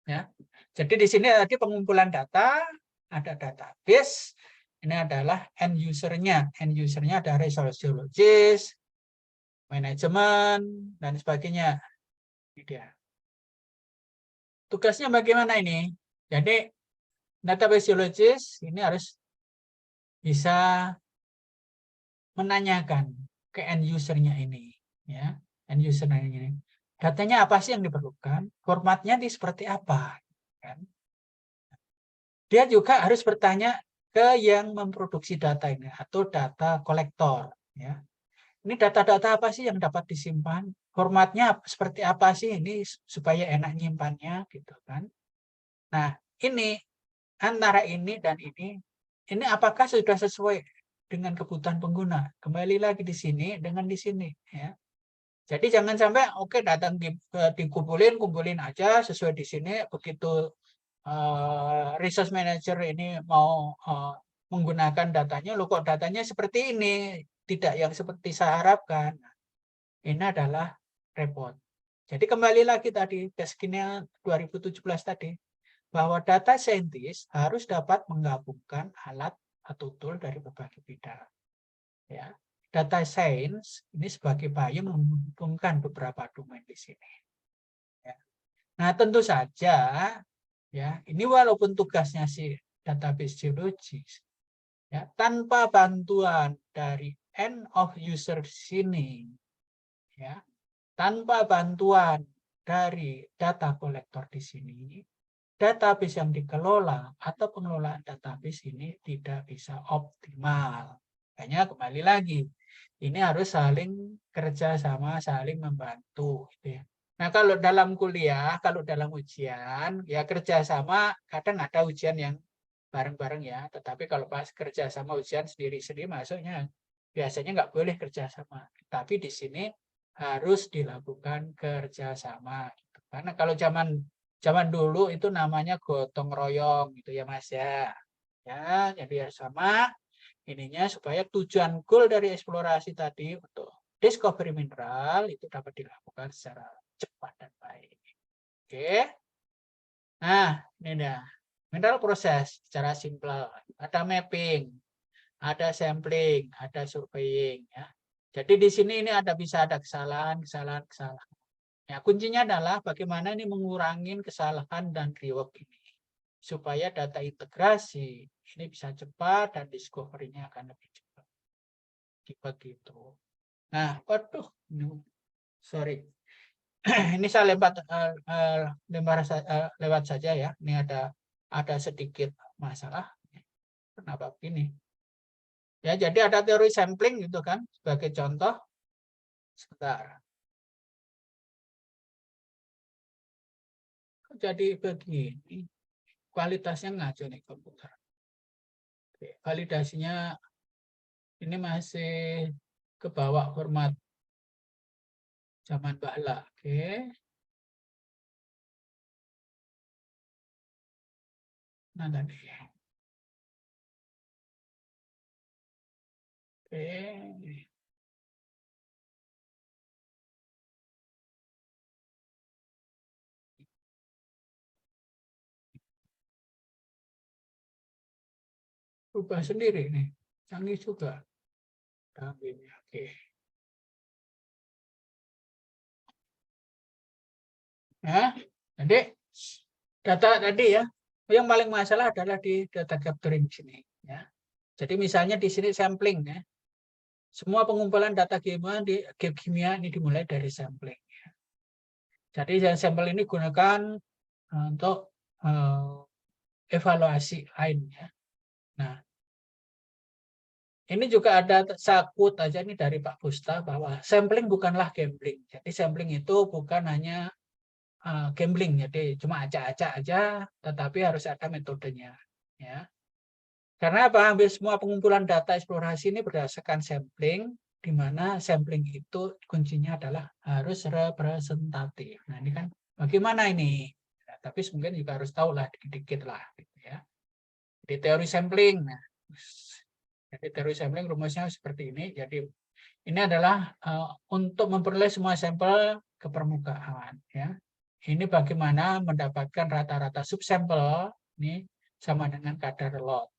ya. Jadi di sini tadi pengumpulan data, ada database. Ini adalah end user-nya. End user-nya ada resource geologist, manajemen, dan sebagainya. Ini dia. Tugasnya bagaimana ini? Jadi database geologist ini harus bisa menanyakan ke end user-nya ini. Ya, end user-nya ini. Datanya apa sih yang diperlukan? Formatnya seperti apa? Kan? Dia juga harus bertanya ke yang memproduksi data ini atau data kolektor ya. Ini data-data apa sih yang dapat disimpan? Formatnya seperti apa sih ini supaya enak nyimpannya gitu kan. Nah, ini antara ini dan ini apakah sudah sesuai dengan kebutuhan pengguna? Kembali lagi di sini dengan di sini ya. Jadi jangan sampai oke datang kumpulin aja sesuai di sini, begitu resource manager ini mau menggunakan datanya, loh kok datanya seperti ini, tidak yang seperti saya harapkan. Ini adalah repot. Jadi kembali lagi tadi, teskinnya 2017 tadi, bahwa data scientist harus dapat menggabungkan alat atau tool dari berbagai bidang. Ya. Data science ini sebagai payung menghubungkan beberapa domain di sini. Ya. Nah, tentu saja ya, ini walaupun tugasnya si database geologis, ya, tanpa bantuan dari end of user sini, ya, tanpa bantuan dari data kolektor di sini, database yang dikelola atau pengelolaan database ini tidak bisa optimal. Makanya kembali lagi, ini harus saling kerja sama, saling membantu. Gitu ya. Nah, kalau dalam kuliah, kalau dalam ujian, ya kerjasama, kadang ada ujian yang bareng-bareng ya. Tetapi kalau pas kerjasama ujian sendiri-sendiri masuknya, biasanya nggak boleh kerjasama. Tapi di sini harus dilakukan kerjasama. Gitu. Karena kalau zaman dulu itu namanya gotong royong gitu ya Mas ya. Ya, jadi sama ininya supaya tujuan goal dari eksplorasi tadi untuk discovery mineral itu dapat dilakukan secara cepat dan baik. Oke. Nah, ini dah. Mineral proses secara simpel. Ada mapping, ada sampling, ada surveying ya. Jadi di sini ini bisa ada kesalahan. Ya, kuncinya adalah bagaimana ini mengurangi kesalahan dan rework ini supaya data integrasi ini bisa cepat dan discovery-nya akan lebih cepat. Begitu. Nah, waduh, sorry. Ini saya lewat saja ya. Ini ada sedikit masalah. Kenapa begini? Ya, jadi ada teori sampling gitu kan sebagai contoh. Sebentar. Jadi begini, kualitasnya ngaco nih komputer. Oke, validasinya ini masih ke bawah format zaman bahla. Oke. Nah, tadi. Oke. Rubah sendiri nih. Canggih juga. Oke. Ya, jadi data tadi ya, yang paling masalah adalah di data capturing sini. Ya. Jadi misalnya di sini sampling ya. Semua pengumpulan data kimia ini dimulai dari sampling. Jadi sampel ini gunakan untuk evaluasi lainnya. Nah, ini juga ada sakut aja nih dari Pak Pusta bahwa sampling bukanlah gambling. Jadi sampling itu bukan hanya gambling, jadi cuma acak-acak aja, tetapi harus ada metodenya. Ya. Karena apa? Hampir semua pengumpulan data eksplorasi ini berdasarkan sampling, di mana sampling itu kuncinya adalah harus representatif. Nah ini kan bagaimana ini? Ya, tapi mungkin juga harus tahu lah dikit-dikit lah. Gitu ya. Jadi teori sampling. Nah, jadi teori sampling rumusnya seperti ini. Jadi ini adalah untuk memperoleh semua sampel ke permukaan. Ya. Ini bagaimana mendapatkan rata-rata subsampel ini sama dengan kadar lot.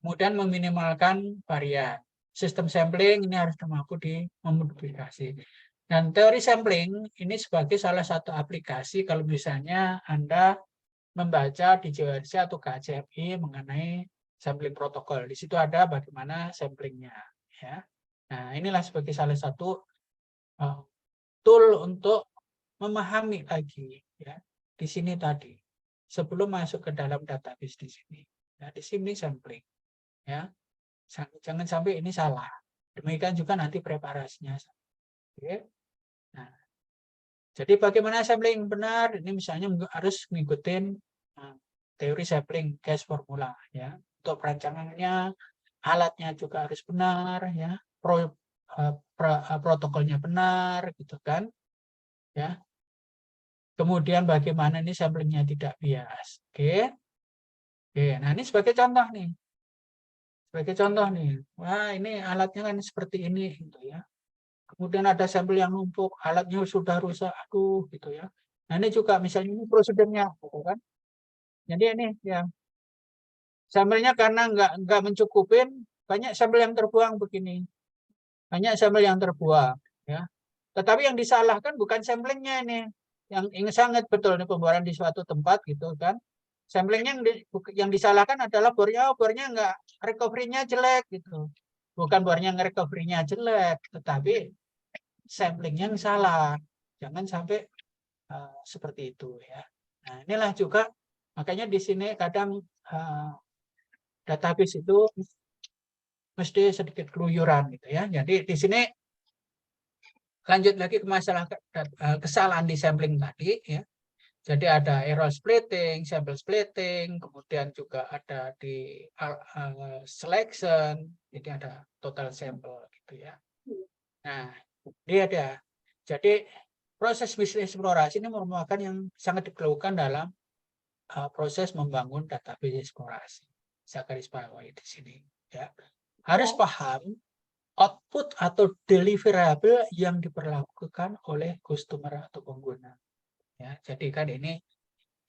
Kemudian meminimalkan varian. Sistem sampling ini harus mampu dimodifikasi. Dan teori sampling ini sebagai salah satu aplikasi kalau misalnya Anda membaca di JORC atau KJMI mengenai sampling protokol. Di situ ada bagaimana samplingnya. Ya. Nah, inilah sebagai salah satu tool untuk memahami lagi ya di sini tadi sebelum masuk ke dalam database di sini. Nah, di sini sampling. Ya, jangan sampai ini salah. Demikian juga nanti preparasinya. Oke. Nah, jadi bagaimana sampling benar? Ini misalnya harus mengikuti teori sampling gas formula ya. Untuk perancangannya, alatnya juga harus benar ya. Protokolnya benar gitu kan. Ya. Kemudian bagaimana ini samplingnya tidak bias. Oke. Oke, nah ini sebagai contoh nih. Sebagai contoh nih, wah ini alatnya kan seperti ini gitu ya. Kemudian ada sampel yang numpuk, alatnya sudah rusak, aduh gitu ya. Nah ini juga misalnya ini prosedurnya, gitu kan. Jadi ini ya sampelnya karena nggak mencukupin, banyak sampel yang terbuang begini, banyak sampel yang terbuang, ya. Tetapi yang disalahkan bukan samplingnya ini, yang sangat betul nih pembuaran di suatu tempat gitu kan. Samplingnya yang disalahkan adalah bornya nggak recovery-nya jelek gitu. Bukan bornya recovery-nya jelek, tetapi sampling yang salah. Jangan sampai seperti itu ya. Nah, inilah juga makanya di sini kadang database itu mesti sedikit keluyuran gitu ya. Jadi di sini lanjut lagi ke masalah kesalahan di sampling tadi ya. Jadi ada error splitting, sample splitting, kemudian juga ada di selection, jadi ada total sampel gitu ya. Nah, dia ada. Jadi proses bisnis eksplorasi ini merupakan yang sangat diperlukan dalam proses membangun database eksplorasi. Saya garis bawahi di sini. Ya. Harus paham output atau deliverable yang diperlakukan oleh customer atau pengguna. Ya, jadi kan ini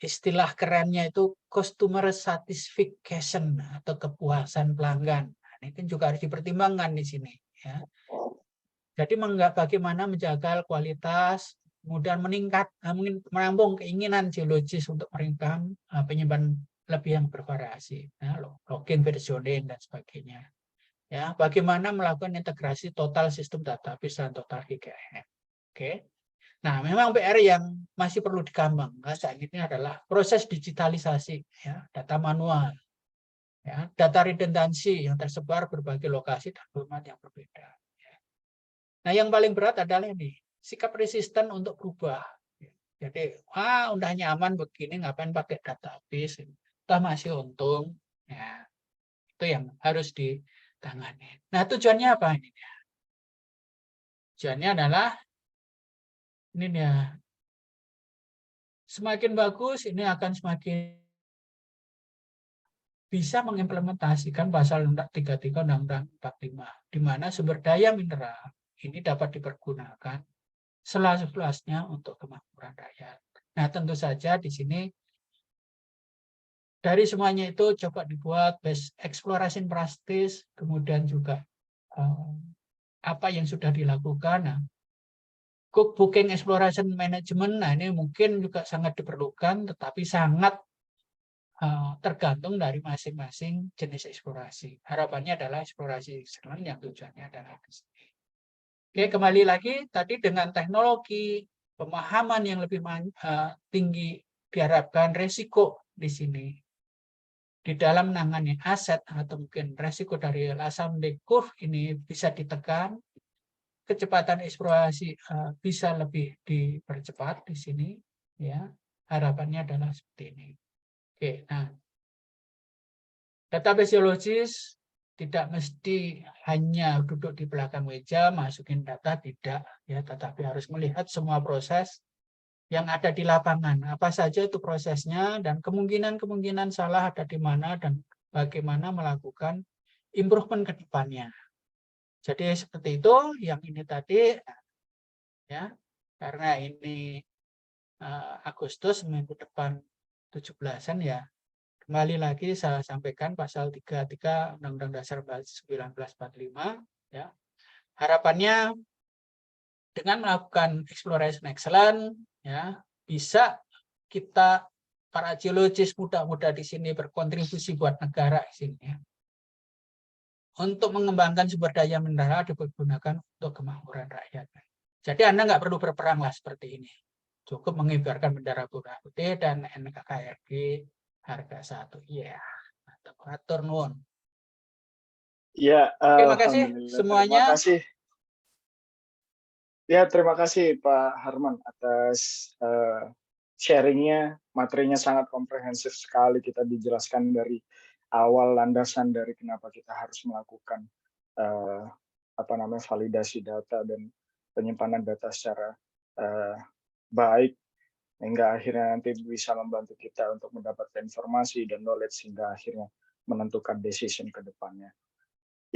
istilah kerennya itu customer satisfaction atau kepuasan pelanggan. Nah, ini kan juga harus dipertimbangkan di sini. Ya. Jadi bagaimana menjaga kualitas, kemudian menampung keinginan geologis untuk meringkam penyimpanan lebih yang bervariasi, ya, login, versioning dan sebagainya. Ya, bagaimana melakukan integrasi total sistem database dan total GKM. Oke. Nah, memang PR yang masih perlu dikembangkan saat ini adalah proses digitalisasi, ya, data manual. Ya, data redundancy yang tersebar berbagai lokasi dan format yang berbeda. Ya. Nah, yang paling berat adalah ini, sikap resisten untuk berubah. Jadi, udah nyaman begini, ngapain pakai database? Toh masih untung. Ya, itu yang harus ditangani. Nah, tujuannya apa ini? Tujuannya adalah ini ya, semakin bagus, ini akan semakin bisa mengimplementasikan pasal 33 Undang-Undang 45, di mana sumber daya mineral ini dapat dipergunakan seluas-luasnya untuk kemakmuran rakyat. Nah, tentu saja di sini dari semuanya itu coba dibuat best exploration practice, kemudian juga apa yang sudah dilakukan. Nah, booking exploration management, nah ini mungkin juga sangat diperlukan, tetapi sangat tergantung dari masing-masing jenis eksplorasi. Harapannya adalah eksplorasi excellent yang tujuannya adalah di sini. Oke, kembali lagi tadi dengan teknologi, pemahaman yang lebih tinggi, diharapkan resiko di sini di dalam menangani aset atau mungkin resiko dari Lassonde curve ini bisa ditekan, kecepatan eksplorasi bisa lebih dipercepat di sini, ya. Harapannya adalah seperti ini. Oke, nah, data fisiologis tidak mesti hanya duduk di belakang meja masukin data, tidak, ya, tetapi harus melihat semua proses yang ada di lapangan, apa saja itu prosesnya dan kemungkinan salah ada di mana dan bagaimana melakukan improvement ke depannya. Jadi seperti itu yang ini tadi, ya, karena ini Agustus minggu depan 17-an ya. Kembali lagi saya sampaikan pasal 33 Undang-Undang Dasar 1945, ya. Harapannya dengan melakukan exploration excellent, ya, bisa kita para geologis muda-muda di sini berkontribusi buat negara di sini, ya. Untuk mengembangkan sumber daya mineral dipergunakan untuk kemakmuran rakyat. Jadi Anda nggak perlu berperang lah seperti ini. Cukup mengibarkan bendera putih dan NKRI harga 1. Iya. Atur nuwun. Ya, Terima kasih alhamdulillah. Terima semuanya. kasih. Ya, terima kasih Pak Harman atas sharingnya. Materinya sangat komprehensif sekali. Kita dijelaskan dari awal landasan dari kenapa kita harus melakukan validasi data dan penyimpanan data secara baik, hingga akhirnya nanti bisa membantu kita untuk mendapatkan informasi dan knowledge hingga akhirnya menentukan decision ke depannya.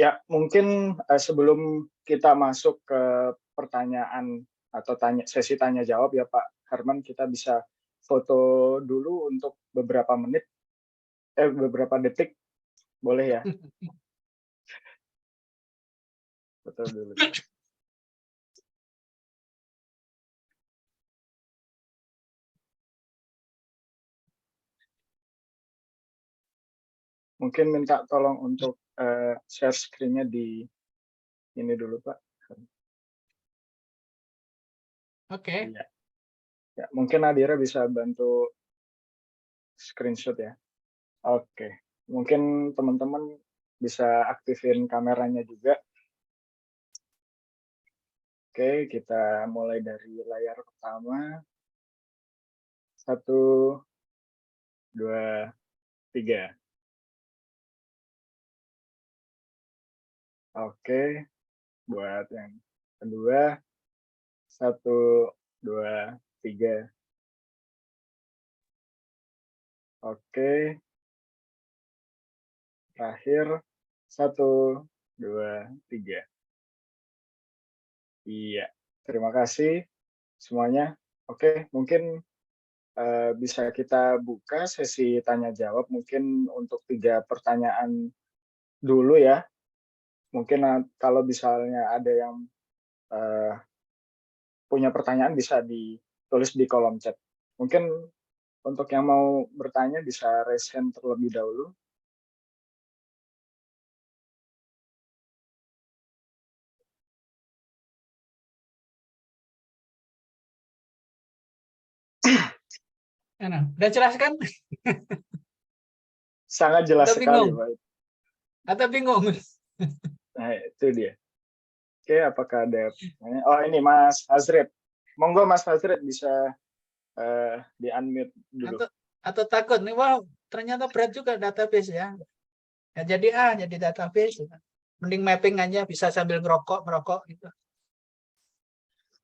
Ya, mungkin sebelum kita masuk ke pertanyaan atau sesi tanya jawab ya Pak Herman, kita bisa foto dulu untuk beberapa detik, boleh ya? Foto dulu. Mungkin minta tolong untuk share screen-nya di ini dulu Pak. Oke. Ya. Ya, mungkin Nadira bisa bantu screenshot ya. Oke. Mungkin teman-teman bisa aktifin kameranya juga. Oke, kita mulai dari layar pertama. 1, 2, 3. Oke, buat yang kedua. 1, 2, 3. Oke, terakhir. 1, 2, 3. Iya, terima kasih semuanya. Oke, mungkin bisa kita buka sesi tanya jawab mungkin untuk 3 pertanyaan dulu ya. Mungkin kalau misalnya ada yang punya pertanyaan bisa ditulis di kolom chat. Mungkin untuk yang mau bertanya bisa raise hand terlebih dahulu. Udah jelas kan? Sangat jelas Atau sekali, bingung? Pak. Atau bingung? Nah, itu dia. Oke, apakah ada pertanyaan? Oh, ini Mas Azrid. Monggo Mas Azrid bisa di-unmute dulu. Atau takut nih, wow, ternyata berat juga database ya. Ya jadi database. Mending mapping aja, bisa sambil merokok gitu.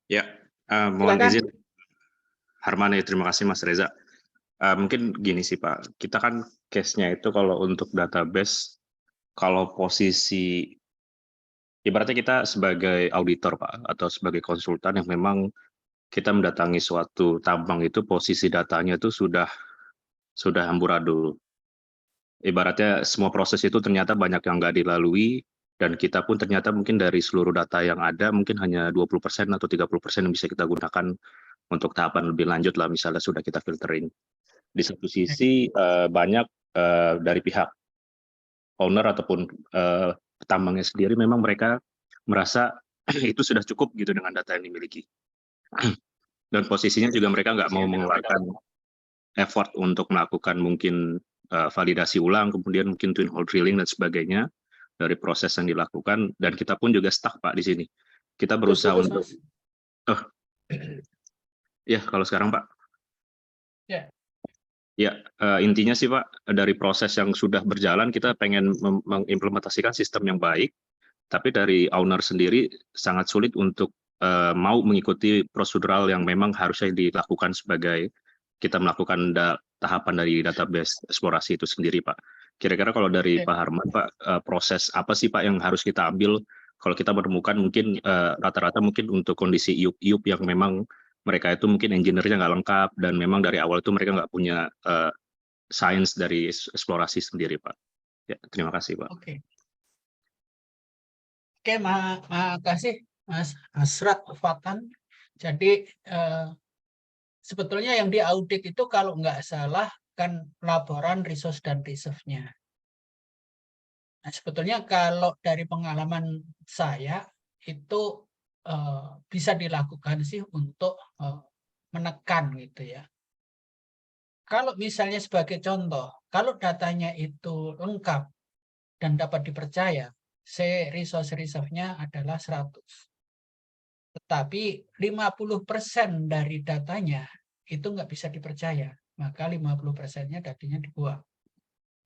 Ya, mohon Silakan. izin. Harmani, terima kasih Mas Reza. Mungkin gini sih Pak, kita kan case-nya itu kalau untuk database, kalau posisi, ibaratnya kita sebagai auditor Pak, atau sebagai konsultan yang memang kita mendatangi suatu tambang itu posisi datanya itu sudah amburadul. Ibaratnya semua proses itu ternyata banyak yang nggak dilalui, dan kita pun ternyata mungkin dari seluruh data yang ada, mungkin hanya 20% atau 30% yang bisa kita gunakan untuk tahapan lebih lanjut lah, misalnya sudah kita filtering. Di satu sisi banyak dari pihak owner ataupun tambangnya sendiri memang mereka merasa itu sudah cukup gitu dengan data yang dimiliki. Dan posisinya juga mereka nggak mau mengeluarkan effort untuk melakukan mungkin validasi ulang, kemudian mungkin twin hole drilling dan sebagainya dari proses yang dilakukan, dan kita pun juga stuck Pak di sini. Kita berusaha untuk ya kalau sekarang Pak. Ya. Ya, intinya sih Pak, dari proses yang sudah berjalan kita pengen mengimplementasikan sistem yang baik, tapi dari owner sendiri sangat sulit untuk mau mengikuti prosedural yang memang harusnya dilakukan sebagai kita melakukan tahapan dari database eksplorasi itu sendiri Pak. Kira-kira kalau dari Pak Harman Pak, proses apa sih Pak yang harus kita ambil kalau kita menemukan mungkin rata-rata mungkin untuk kondisi iup-iup yang memang mereka itu mungkin engineer-nya nggak lengkap dan memang dari awal itu mereka nggak punya sains dari eksplorasi sendiri Pak. Ya, terima kasih Pak. Oke, makasih Mas Hasrat Fatan. Jadi sebetulnya yang diaudit itu kalau nggak salah kan laporan resource dan reserve-nya. Nah, sebetulnya kalau dari pengalaman saya itu bisa dilakukan sih untuk menekan gitu ya. Kalau misalnya sebagai contoh, kalau datanya itu lengkap dan dapat dipercaya, resource reserve-nya adalah 100. Tetapi 50% dari datanya itu nggak bisa dipercaya. Maka 50%-nya tadinya dibuang.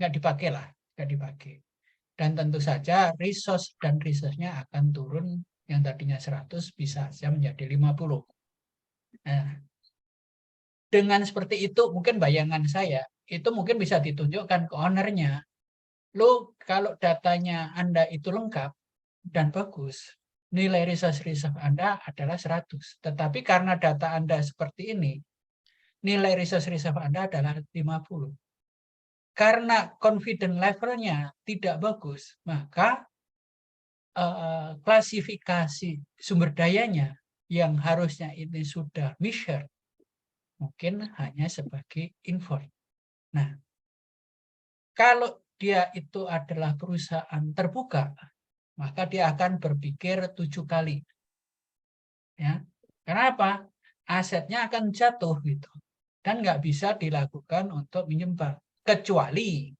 Nggak dipakai lah, nggak dipakai. Dan tentu saja resource dan reserve-nya akan turun, yang tadinya 100 bisa saja menjadi 50. Nah, dengan seperti itu mungkin bayangan saya, itu mungkin bisa ditunjukkan ke ownernya. Lo kalau datanya Anda itu lengkap dan bagus, nilai resource reserve Anda adalah 100. Tetapi karena data Anda seperti ini, nilai resource reserve Anda adalah 50. Karena confident levelnya tidak bagus, maka klasifikasi sumber dayanya yang harusnya ini sudah measured, mungkin hanya sebagai invoice. Nah, kalau dia itu adalah perusahaan terbuka, maka dia akan berpikir 7 kali. Ya, kenapa? Asetnya akan jatuh gitu, dan nggak bisa dilakukan untuk menyembah. Kecuali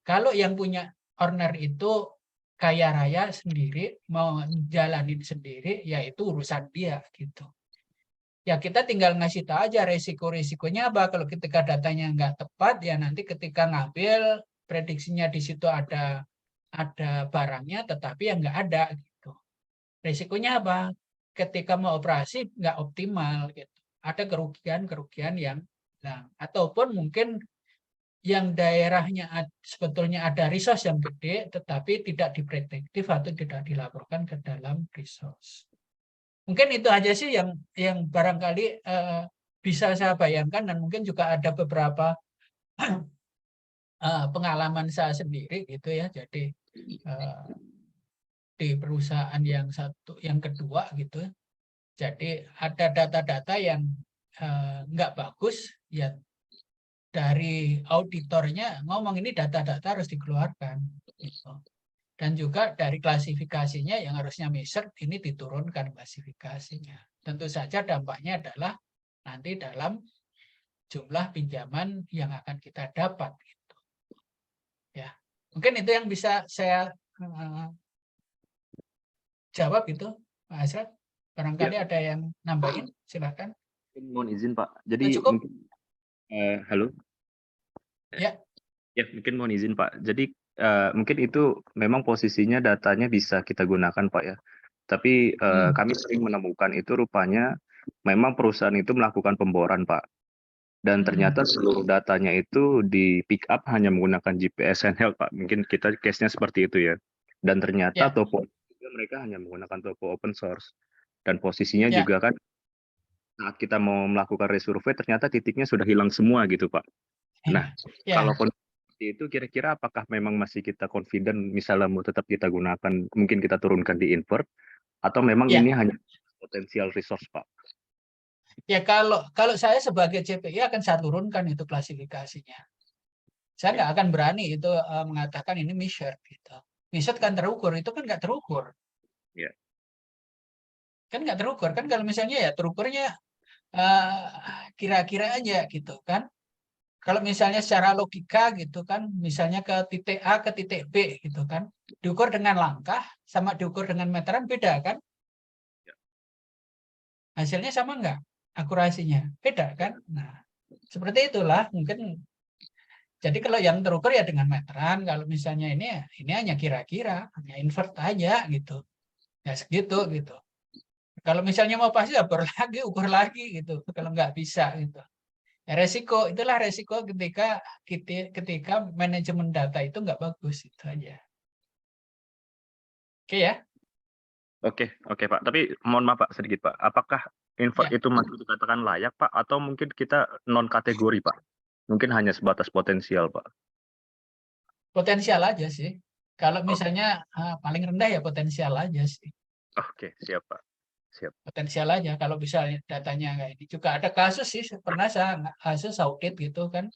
kalau yang punya owner itu kaya raya sendiri, mau jalanin sendiri, yaitu urusan dia gitu. Ya kita tinggal ngasih tahu aja resiko-resikonya apa. Kalau ketika datanya nggak tepat, ya nanti ketika ngambil prediksinya di situ ada barangnya, tetapi yang nggak ada gitu. Resikonya apa? Ketika mau operasi nggak optimal gitu. Ada kerugian-kerugian yang hilang. Ataupun mungkin yang daerahnya sebetulnya ada resource yang gede, tetapi tidak diprediktif atau tidak dilaporkan ke dalam resource. Mungkin itu aja sih yang barangkali bisa saya bayangkan, dan mungkin juga ada beberapa pengalaman saya sendiri gitu ya. Jadi di perusahaan yang kedua gitu, jadi ada data-data yang nggak bagus ya. Dari auditornya ngomong ini data-data harus dikeluarkan gitu. Dan juga dari klasifikasinya yang harusnya measured, ini diturunkan klasifikasinya. Tentu saja dampaknya adalah nanti dalam jumlah pinjaman yang akan kita dapat gitu. Ya, mungkin itu yang bisa saya jawab itu, Pak Hasrat. Barangkali ada yang nambahin, silakan. Mohon izin Pak. Sudah Jadi cukup? mungkin halo. Ya. Ya, mungkin mohon izin Pak. Jadi mungkin itu memang posisinya datanya bisa kita gunakan Pak ya. Tapi kami sering menemukan itu rupanya memang perusahaan itu melakukan pemboran Pak. Dan ternyata seluruh datanya itu di pick up hanya menggunakan GPS handheld Pak. Mungkin kita case-nya seperti itu ya. Dan ternyata Ya. Topo mereka hanya menggunakan Topo open source. Dan posisinya Ya. juga kan saat kita mau melakukan resurvey ternyata titiknya sudah hilang semua gitu Pak. Nah, Ya. kalau seperti itu kira-kira apakah memang masih kita confident misalnya mau tetap kita gunakan, mungkin kita turunkan di invert, atau memang Ya. ini hanya potensial resource Pak? Ya, kalau saya sebagai CPI akan saya turunkan itu klasifikasinya. Saya nggak akan berani itu mengatakan ini misshared gitu. Misshared kan terukur, itu kan nggak terukur. Ya. Kan nggak terukur kan, kalau misalnya ya terukurnya kira-kira aja gitu kan. Kalau misalnya secara logika gitu kan, misalnya ke titik A ke titik B gitu kan, diukur dengan langkah sama diukur dengan meteran beda kan? Hasilnya sama nggak? Akurasinya beda kan? Nah, seperti itulah mungkin. Jadi kalau yang terukur ya dengan meteran, kalau misalnya ini hanya kira-kira, hanya invert aja gitu. Ya segitu gitu. Kalau misalnya mau pasti ya ukur lagi gitu. Kalau nggak bisa gitu. Ya, itulah resiko ketika manajemen data itu nggak bagus, itu aja. Oke ya. Oke Pak. Tapi mohon maaf Pak sedikit Pak. Apakah invert Ya. itu masih dikatakan layak Pak, atau mungkin kita non kategori Pak? Mungkin hanya sebatas potensial Pak. Potensial aja sih. Kalau misalnya paling rendah ya potensial aja sih. Oke, siap Pak. Siap. Potensial aja kalau bisa datanya kayak ini. Juga ada kasus sih, pernah saya kasus audit gitu kan.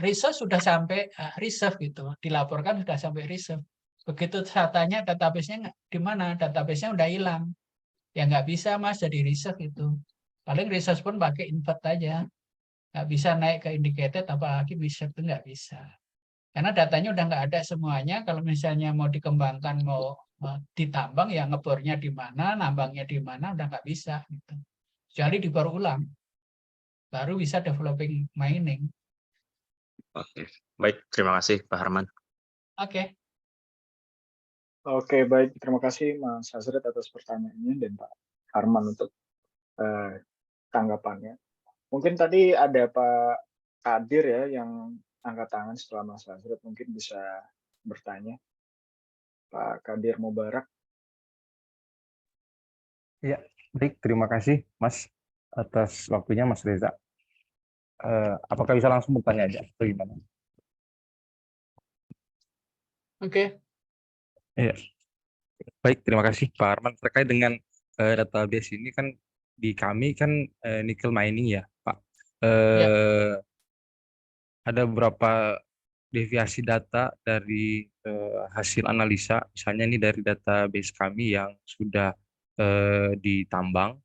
Resource sudah sampai reserve gitu, dilaporkan sudah sampai reserve. Begitu saya tanya database-nya di mana, database-nya udah hilang. Ya nggak bisa Mas jadi reserve itu. Paling resource pun pakai invert aja. Nggak bisa naik ke indicated, apalagi reserve itu nggak bisa. Karena datanya udah nggak ada semuanya. Kalau misalnya mau dikembangkan, mau ditambang, ya ngebornya di mana, nambangnya di mana, udah nggak bisa. Gitu. Kecuali dibaru ulang. Baru bisa developing mining. Oke, baik. Terima kasih Pak Harman. Oke. Oke, baik. Terima kasih Mas Hasret atas pertanyaannya dan Pak Harman untuk tanggapannya. Mungkin tadi ada Pak Kadir ya yang angkat tangan setelah Mas Hasret, mungkin bisa bertanya. Pak Kadir Mubarak. Ya, baik. Terima kasih Mas atas waktunya Mas Reza. Apakah bisa langsung bertanya aja atau gimana? Oke. Ya. Baik, terima kasih Pak Arman. Terkait dengan database ini kan di kami kan nickel mining ya Pak. Ada beberapa deviasi data dari hasil analisa, misalnya ini dari database kami yang sudah ditambang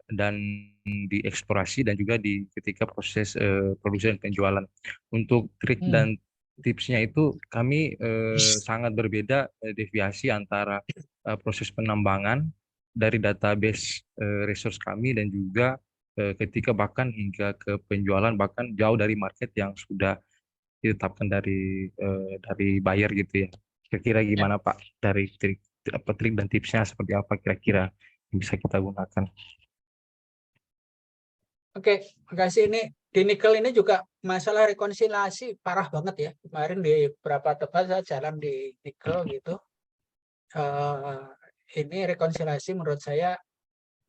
dan dieksplorasi dan juga ketika proses produksi dan penjualan. Untuk trik dan tipsnya itu kami sangat berbeda deviasi antara proses penambangan dari database resource kami dan juga ketika bahkan hingga ke penjualan, bahkan jauh dari market yang sudah ditetapkan dari buyer gitu ya. Kira-kira gimana Pak dari trik dan tipsnya seperti apa kira-kira yang bisa kita gunakan? Oke, makasih. Ini di nikel ini juga masalah rekonsiliasi parah banget ya. Kemarin di beberapa tempat saya jalan di nikel gitu. Ini rekonsiliasi menurut saya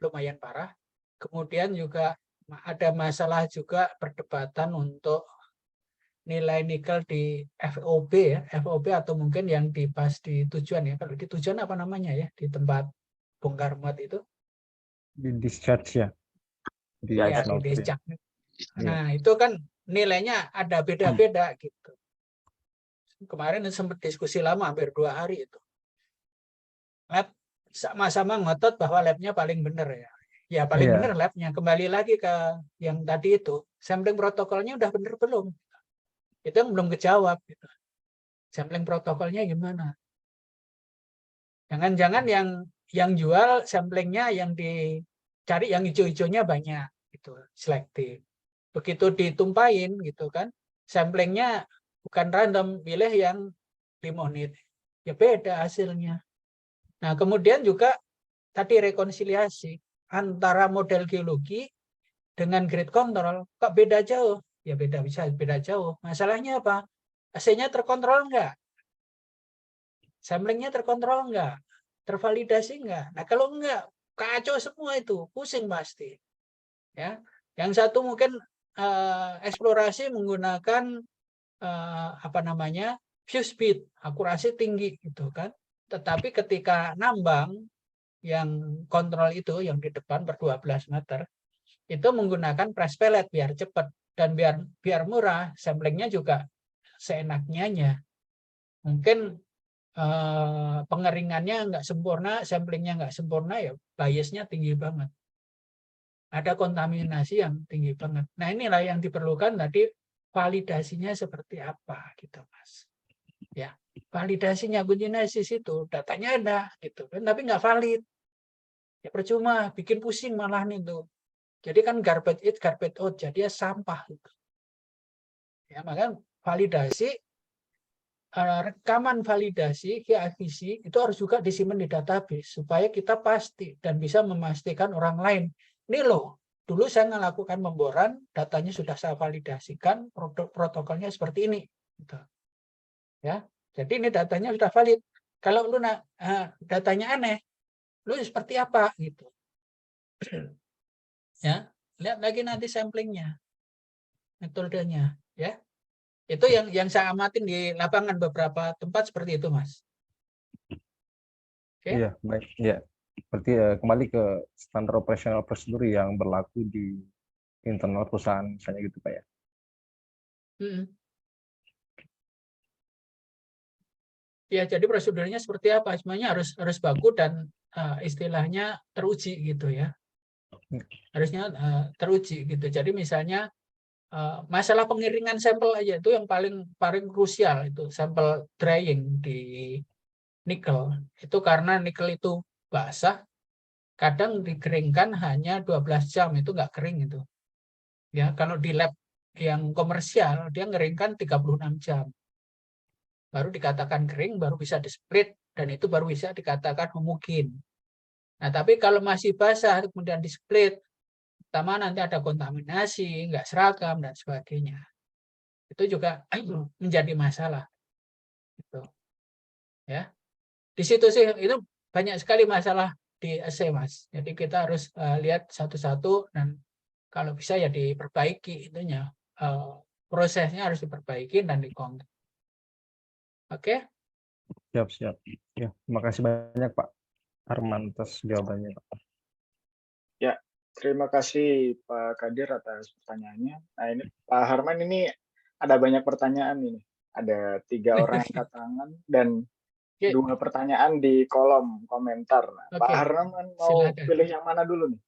lumayan parah. Kemudian juga ada masalah juga perdebatan untuk nilai nikel di FOB ya, FOB atau mungkin yang dibahas di tujuan ya. Kalau di tujuan apa namanya ya, di tempat bongkar muat itu? Di discharge ya. Di discharge. Nah, itu kan nilainya ada beda-beda gitu. Kemarin sempat diskusi lama, hampir 2 hari itu. Lab sama-sama ngotot bahwa labnya paling benar ya. Ya paling benar labnya. Kembali lagi ke yang tadi itu, sampling protokolnya udah benar belum? Itu yang belum kejawab gitu. Sampling protokolnya gimana? Jangan-jangan yang jual samplingnya yang dicari yang hijau-hijaunya banyak gitu, selektif. Begitu ditumpahin gitu kan, samplingnya bukan random, pilih yang limonit. Ya beda hasilnya. Nah, kemudian juga tadi rekonsiliasi antara model geologi dengan grade control kok beda jauh? Ya bisa beda jauh. Masalahnya apa? AC-nya terkontrol enggak? Samplingnya terkontrol enggak? Tervalidasi enggak? Nah, kalau enggak, kacau semua itu, pusing pasti. Ya. Yang satu mungkin eksplorasi menggunakan view speed, akurasi tinggi gitu kan. Tetapi ketika nambang yang kontrol itu yang di depan per 12 meter itu menggunakan press pellet biar cepat dan biar murah, samplingnya juga seenaknya. Mungkin pengeringannya nggak sempurna, samplingnya nggak sempurna, ya biasnya tinggi banget. Ada kontaminasi yang tinggi banget. Nah, inilah yang diperlukan tadi, validasinya seperti apa gitu, Mas. Ya, validasinya kuncinya di situ, datanya ada gitu kan, tapi nggak valid. Ya percuma, bikin pusing malah nih tuh. Jadi kan garbage in, garbage out, jadi sampah gitu. Ya, maka validasi, rekaman validasi, KIVC itu harus juga disimpan di database supaya kita pasti dan bisa memastikan orang lain. Ini loh, dulu saya melakukan pemboran, datanya sudah saya validasikan, protokolnya seperti ini. Gitu. Ya, jadi ini datanya sudah valid. Kalau lu datanya aneh, lu seperti apa gitu. Ya, lihat lagi nanti samplingnya, metodenya, ya. Itu yang saya amatin di lapangan beberapa tempat seperti itu, Mas. Oke? Iya, baik. Ya, berarti kembali ke standar operasional prosedur yang berlaku di internal perusahaan misalnya gitu, Pak ya. Ya, jadi prosedurnya seperti apa? Semuanya harus baku dan istilahnya teruji gitu ya. Harusnya teruji gitu. Jadi misalnya masalah pengeringan sampel aja itu yang paling krusial, itu sampel drying di nikel. Itu karena nikel itu basah, kadang dikeringkan hanya 12 jam, itu nggak kering itu. Ya, kalau di lab yang komersial dia ngeringkan 36 jam. Baru dikatakan kering, baru bisa di-split, dan itu baru bisa dikatakan homogen. Nah, tapi kalau masih basah kemudian di-split, pertama nanti ada kontaminasi, nggak seragam dan sebagainya. Itu juga menjadi masalah. Gitu. Ya, di situ sih itu banyak sekali masalah di AC, Mas. Jadi kita harus lihat satu-satu dan kalau bisa ya diperbaiki itunya, prosesnya harus diperbaiki dan dikontrol. Oke? Siap. Ya, terima kasih banyak Pak Arman atas jawabannya, Pak. Ya, terima kasih Pak Kadir atas pertanyaannya. Nah, ini Pak Harman, ini ada banyak pertanyaan ini. Ada 3 orang yang angkat tangan dan 2 pertanyaan di kolom komentar. Nah, Pak Harman mau silakan. pilih yang mana dulu nih?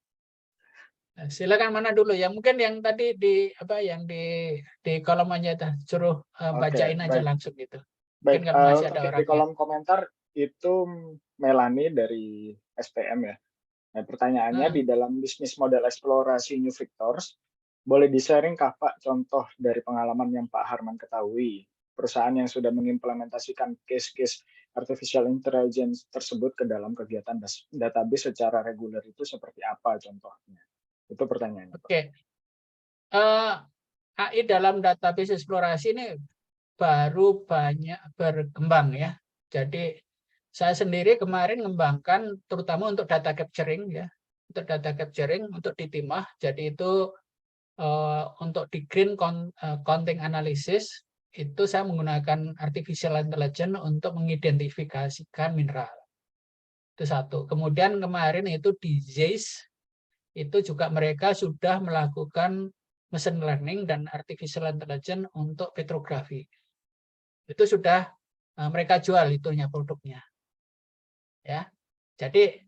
Silakan mana dulu ya? Mungkin yang tadi di kolom aja suruh bacain aja baik. langsung gitu. Baik, kalau masih ada untuk di kolom komentar itu Melani dari STM ya. Nah, pertanyaannya di dalam bisnis model eksplorasi New Victors, boleh di-sharing kah Pak contoh dari pengalaman yang Pak Harman ketahui, perusahaan yang sudah mengimplementasikan case-case artificial intelligence tersebut ke dalam kegiatan database secara reguler itu seperti apa contohnya? Itu pertanyaannya. Oke. AI dalam database eksplorasi ini baru banyak berkembang ya. Jadi saya sendiri kemarin mengembangkan terutama untuk data capturing ya. Untuk data capturing, untuk di timah. Jadi itu untuk di green counting analysis itu saya menggunakan artificial intelligence untuk mengidentifikasikan mineral. Itu satu. Kemudian kemarin itu di ZEISS itu juga mereka sudah melakukan machine learning dan artificial intelligence untuk petrografi. Itu sudah mereka jual itunya produknya. Ya. Jadi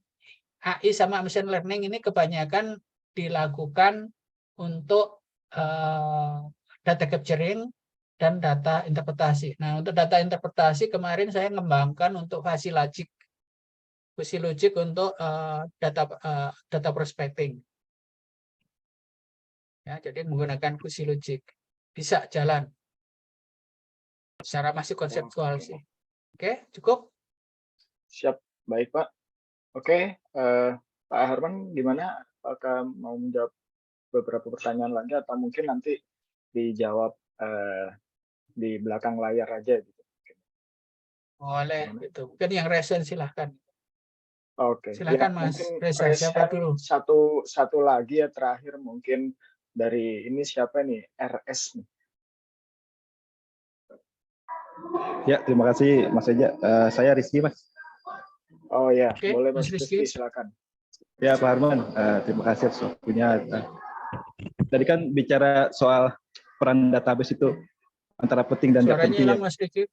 AI sama machine learning ini kebanyakan dilakukan untuk data capturing dan data interpretasi. Nah, untuk data interpretasi kemarin saya ngembangkan untuk FuzzyLogic untuk data prospecting. Ya, jadi menggunakan FuzzyLogic bisa jalan. Secara masih konseptual sih. Oke, cukup. Siap, baik Pak. Oke, Pak Harman gimana? Apakah mau menjawab beberapa pertanyaan lagi atau mungkin nanti dijawab di belakang layar aja gitu? Boleh, Gimana? gitu. Mungkin yang resen silahkan. Oke, Silakan ya Mas mungkin Reza, siapa dulu? satu lagi ya terakhir mungkin dari ini siapa nih? RS nih. Ya, terima kasih Mas Eja. Saya Rizky, Mas. Oh ya, Oke, boleh Mas Mas Rizky. Rizky, silakan. Ya, Pak Harman, terima kasih atas waktunya. Tadi kan bicara soal peran database itu antara penting dan nggak Suaranya penting ya. hilang Mas Rizky.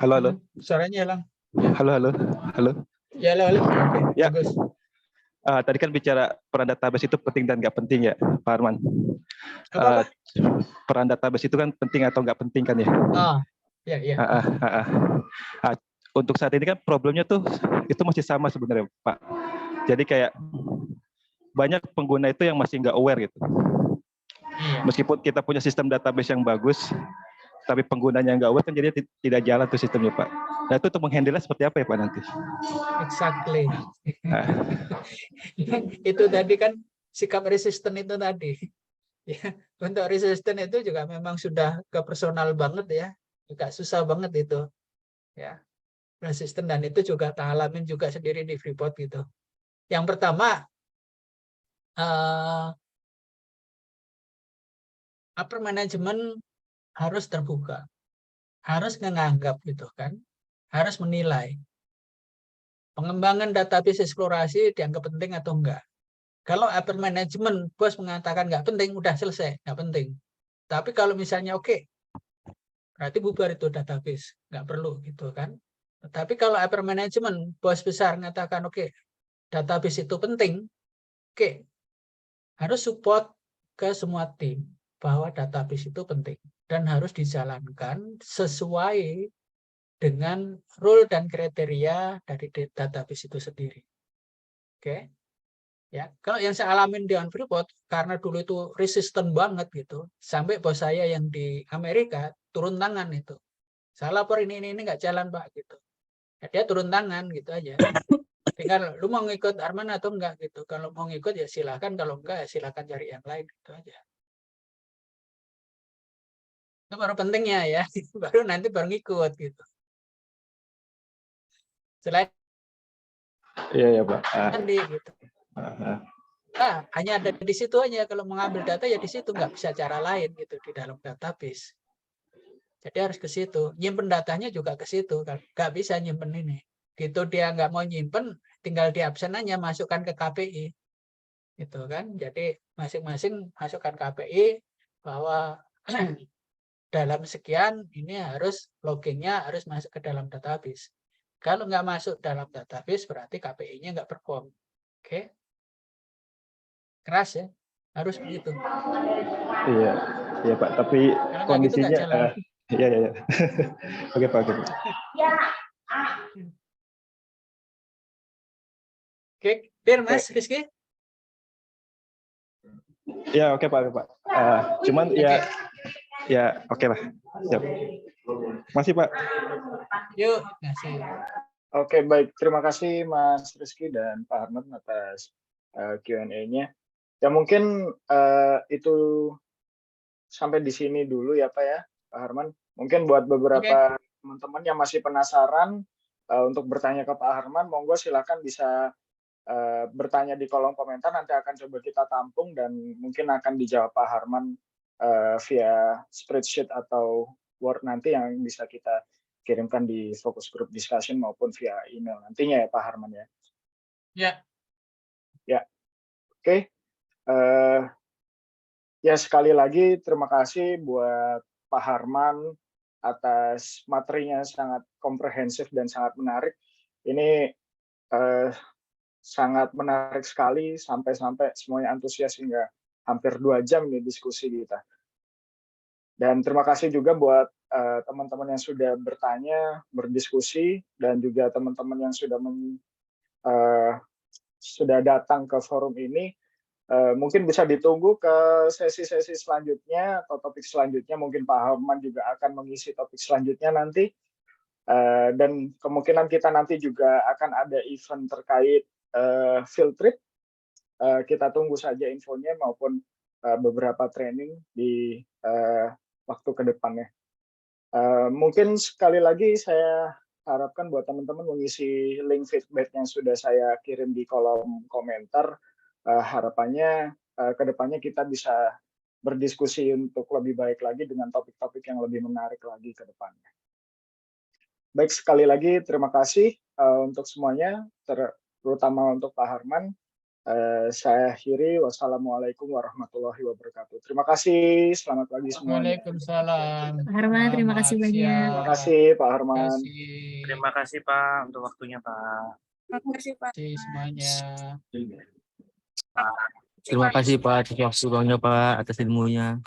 Halo, halo. Suaranya hilang. Ya. Halo, halo. Halo. Ya, halo. Oke, Ya. bagus. Tadi kan bicara peran database itu penting dan nggak penting ya, Pak Harman. Apa? Peran database itu kan penting atau nggak penting kan ya? Ya, ya. Untuk saat ini kan problemnya tuh itu masih sama sebenarnya, Pak. Jadi kayak banyak pengguna itu yang masih nggak aware gitu. Iya. Meskipun kita punya sistem database yang bagus, tapi penggunanya nggak aware kan jadi tidak jalan tuh sistemnya, Pak. Nah itu untuk menghandle seperti apa ya Pak nanti? Exactly. Itu tadi kan sikap resisten itu tadi. Ya, untuk resisten itu juga memang sudah ke personal banget ya, juga susah banget itu. Ya, resisten dan itu juga tak alamin juga sendiri di Freeport gitu. Yang pertama, upper management harus terbuka, harus menganggap gitu kan, harus menilai pengembangan database eksplorasi dianggap penting atau enggak. Kalau upper management bos mengatakan nggak penting, udah selesai, nggak penting. Tapi kalau misalnya oke, berarti bubar itu database, nggak perlu gitu kan. Tapi kalau upper management bos besar mengatakan oke, database itu penting, oke, harus support ke semua tim bahwa database itu penting dan harus dijalankan sesuai dengan rule dan kriteria dari database itu sendiri. Oke. Ya, kalau yang saya alamin di On Freeport karena dulu itu resisten banget gitu, sampai bos saya yang di Amerika turun tangan itu. Saya lapor ini nggak jalan Pak gitu. Ya, dia turun tangan gitu aja. Tinggal lu mau ngikut Arman atau enggak gitu. Kalau mau ngikut ya silakan, kalau enggak ya silakan cari yang lain gitu aja. Itu baru pentingnya ya, baru nanti baru ngikut gitu. Selain Iya ya Pak. tadi gitu. Hanya ada di situ aja, kalau mengambil data ya di situ, nggak bisa cara lain gitu di dalam database. Jadi harus ke situ. Nyimpen datanya juga ke situ, nggak bisa nyimpen ini. Gitu dia nggak mau nyimpen, tinggal di absen aja masukkan ke KPI. Gitu kan. Jadi masing-masing masukkan KPI bahwa dalam sekian ini harus loginnya harus masuk ke dalam database. Kalau nggak masuk dalam database berarti KPI-nya nggak perform. Oke. Keras ya, harus begitu. Iya, iya Pak. Tapi Kalau nggak gitu kondisinya, nggak jalan. iya. Oke Pak. Oke, clear Mas Rizky? Ya oke Pak. Cuman ya oke lah. Siap. Masih Pak. Yuk, kasih. Oke, baik. Terima kasih Mas Rizky dan Pak Harman atas Q&A-nya. Ya mungkin itu sampai di sini dulu ya Pak ya, Pak Harman. Mungkin buat beberapa teman-teman yang masih penasaran untuk bertanya ke Pak Harman, monggo silakan bisa bertanya di kolom komentar, nanti akan coba kita tampung dan mungkin akan dijawab Pak Harman via spreadsheet atau Word nanti yang bisa kita kirimkan di focus group discussion maupun via email nantinya ya Pak Harman ya. Ya, oke. Ya sekali lagi terima kasih buat Pak Harman atas materinya sangat komprehensif dan sangat menarik. Ini sangat menarik sekali sampai semuanya antusias hingga hampir 2 jam nih diskusi kita. Dan terima kasih juga buat teman-teman yang sudah bertanya, berdiskusi, dan juga teman-teman yang sudah datang ke forum ini. Mungkin bisa ditunggu ke sesi-sesi selanjutnya atau topik selanjutnya. Mungkin Pak Harman juga akan mengisi topik selanjutnya nanti. Dan kemungkinan kita nanti juga akan ada event terkait field trip. Kita tunggu saja infonya maupun beberapa training di waktu ke depannya. Mungkin sekali lagi saya harapkan buat teman-teman mengisi link feedback yang sudah saya kirim di kolom komentar. Harapannya ke depannya kita bisa berdiskusi untuk lebih baik lagi dengan topik-topik yang lebih menarik lagi ke depannya. Baik, sekali lagi terima kasih untuk semuanya, terutama untuk Pak Harman. Saya akhiri, wassalamualaikum warahmatullahi wabarakatuh. Terima kasih, selamat pagi semuanya. Waalaikumsalam. Pak Harman, terima kasih Selamat banyak. siang. Terima kasih Pak Harman. Terima kasih Pak untuk waktunya Pak. Terima kasih, Pak. Terima kasih semuanya. Terima kasih Pak atas waktunya Pak, atas ilmunya.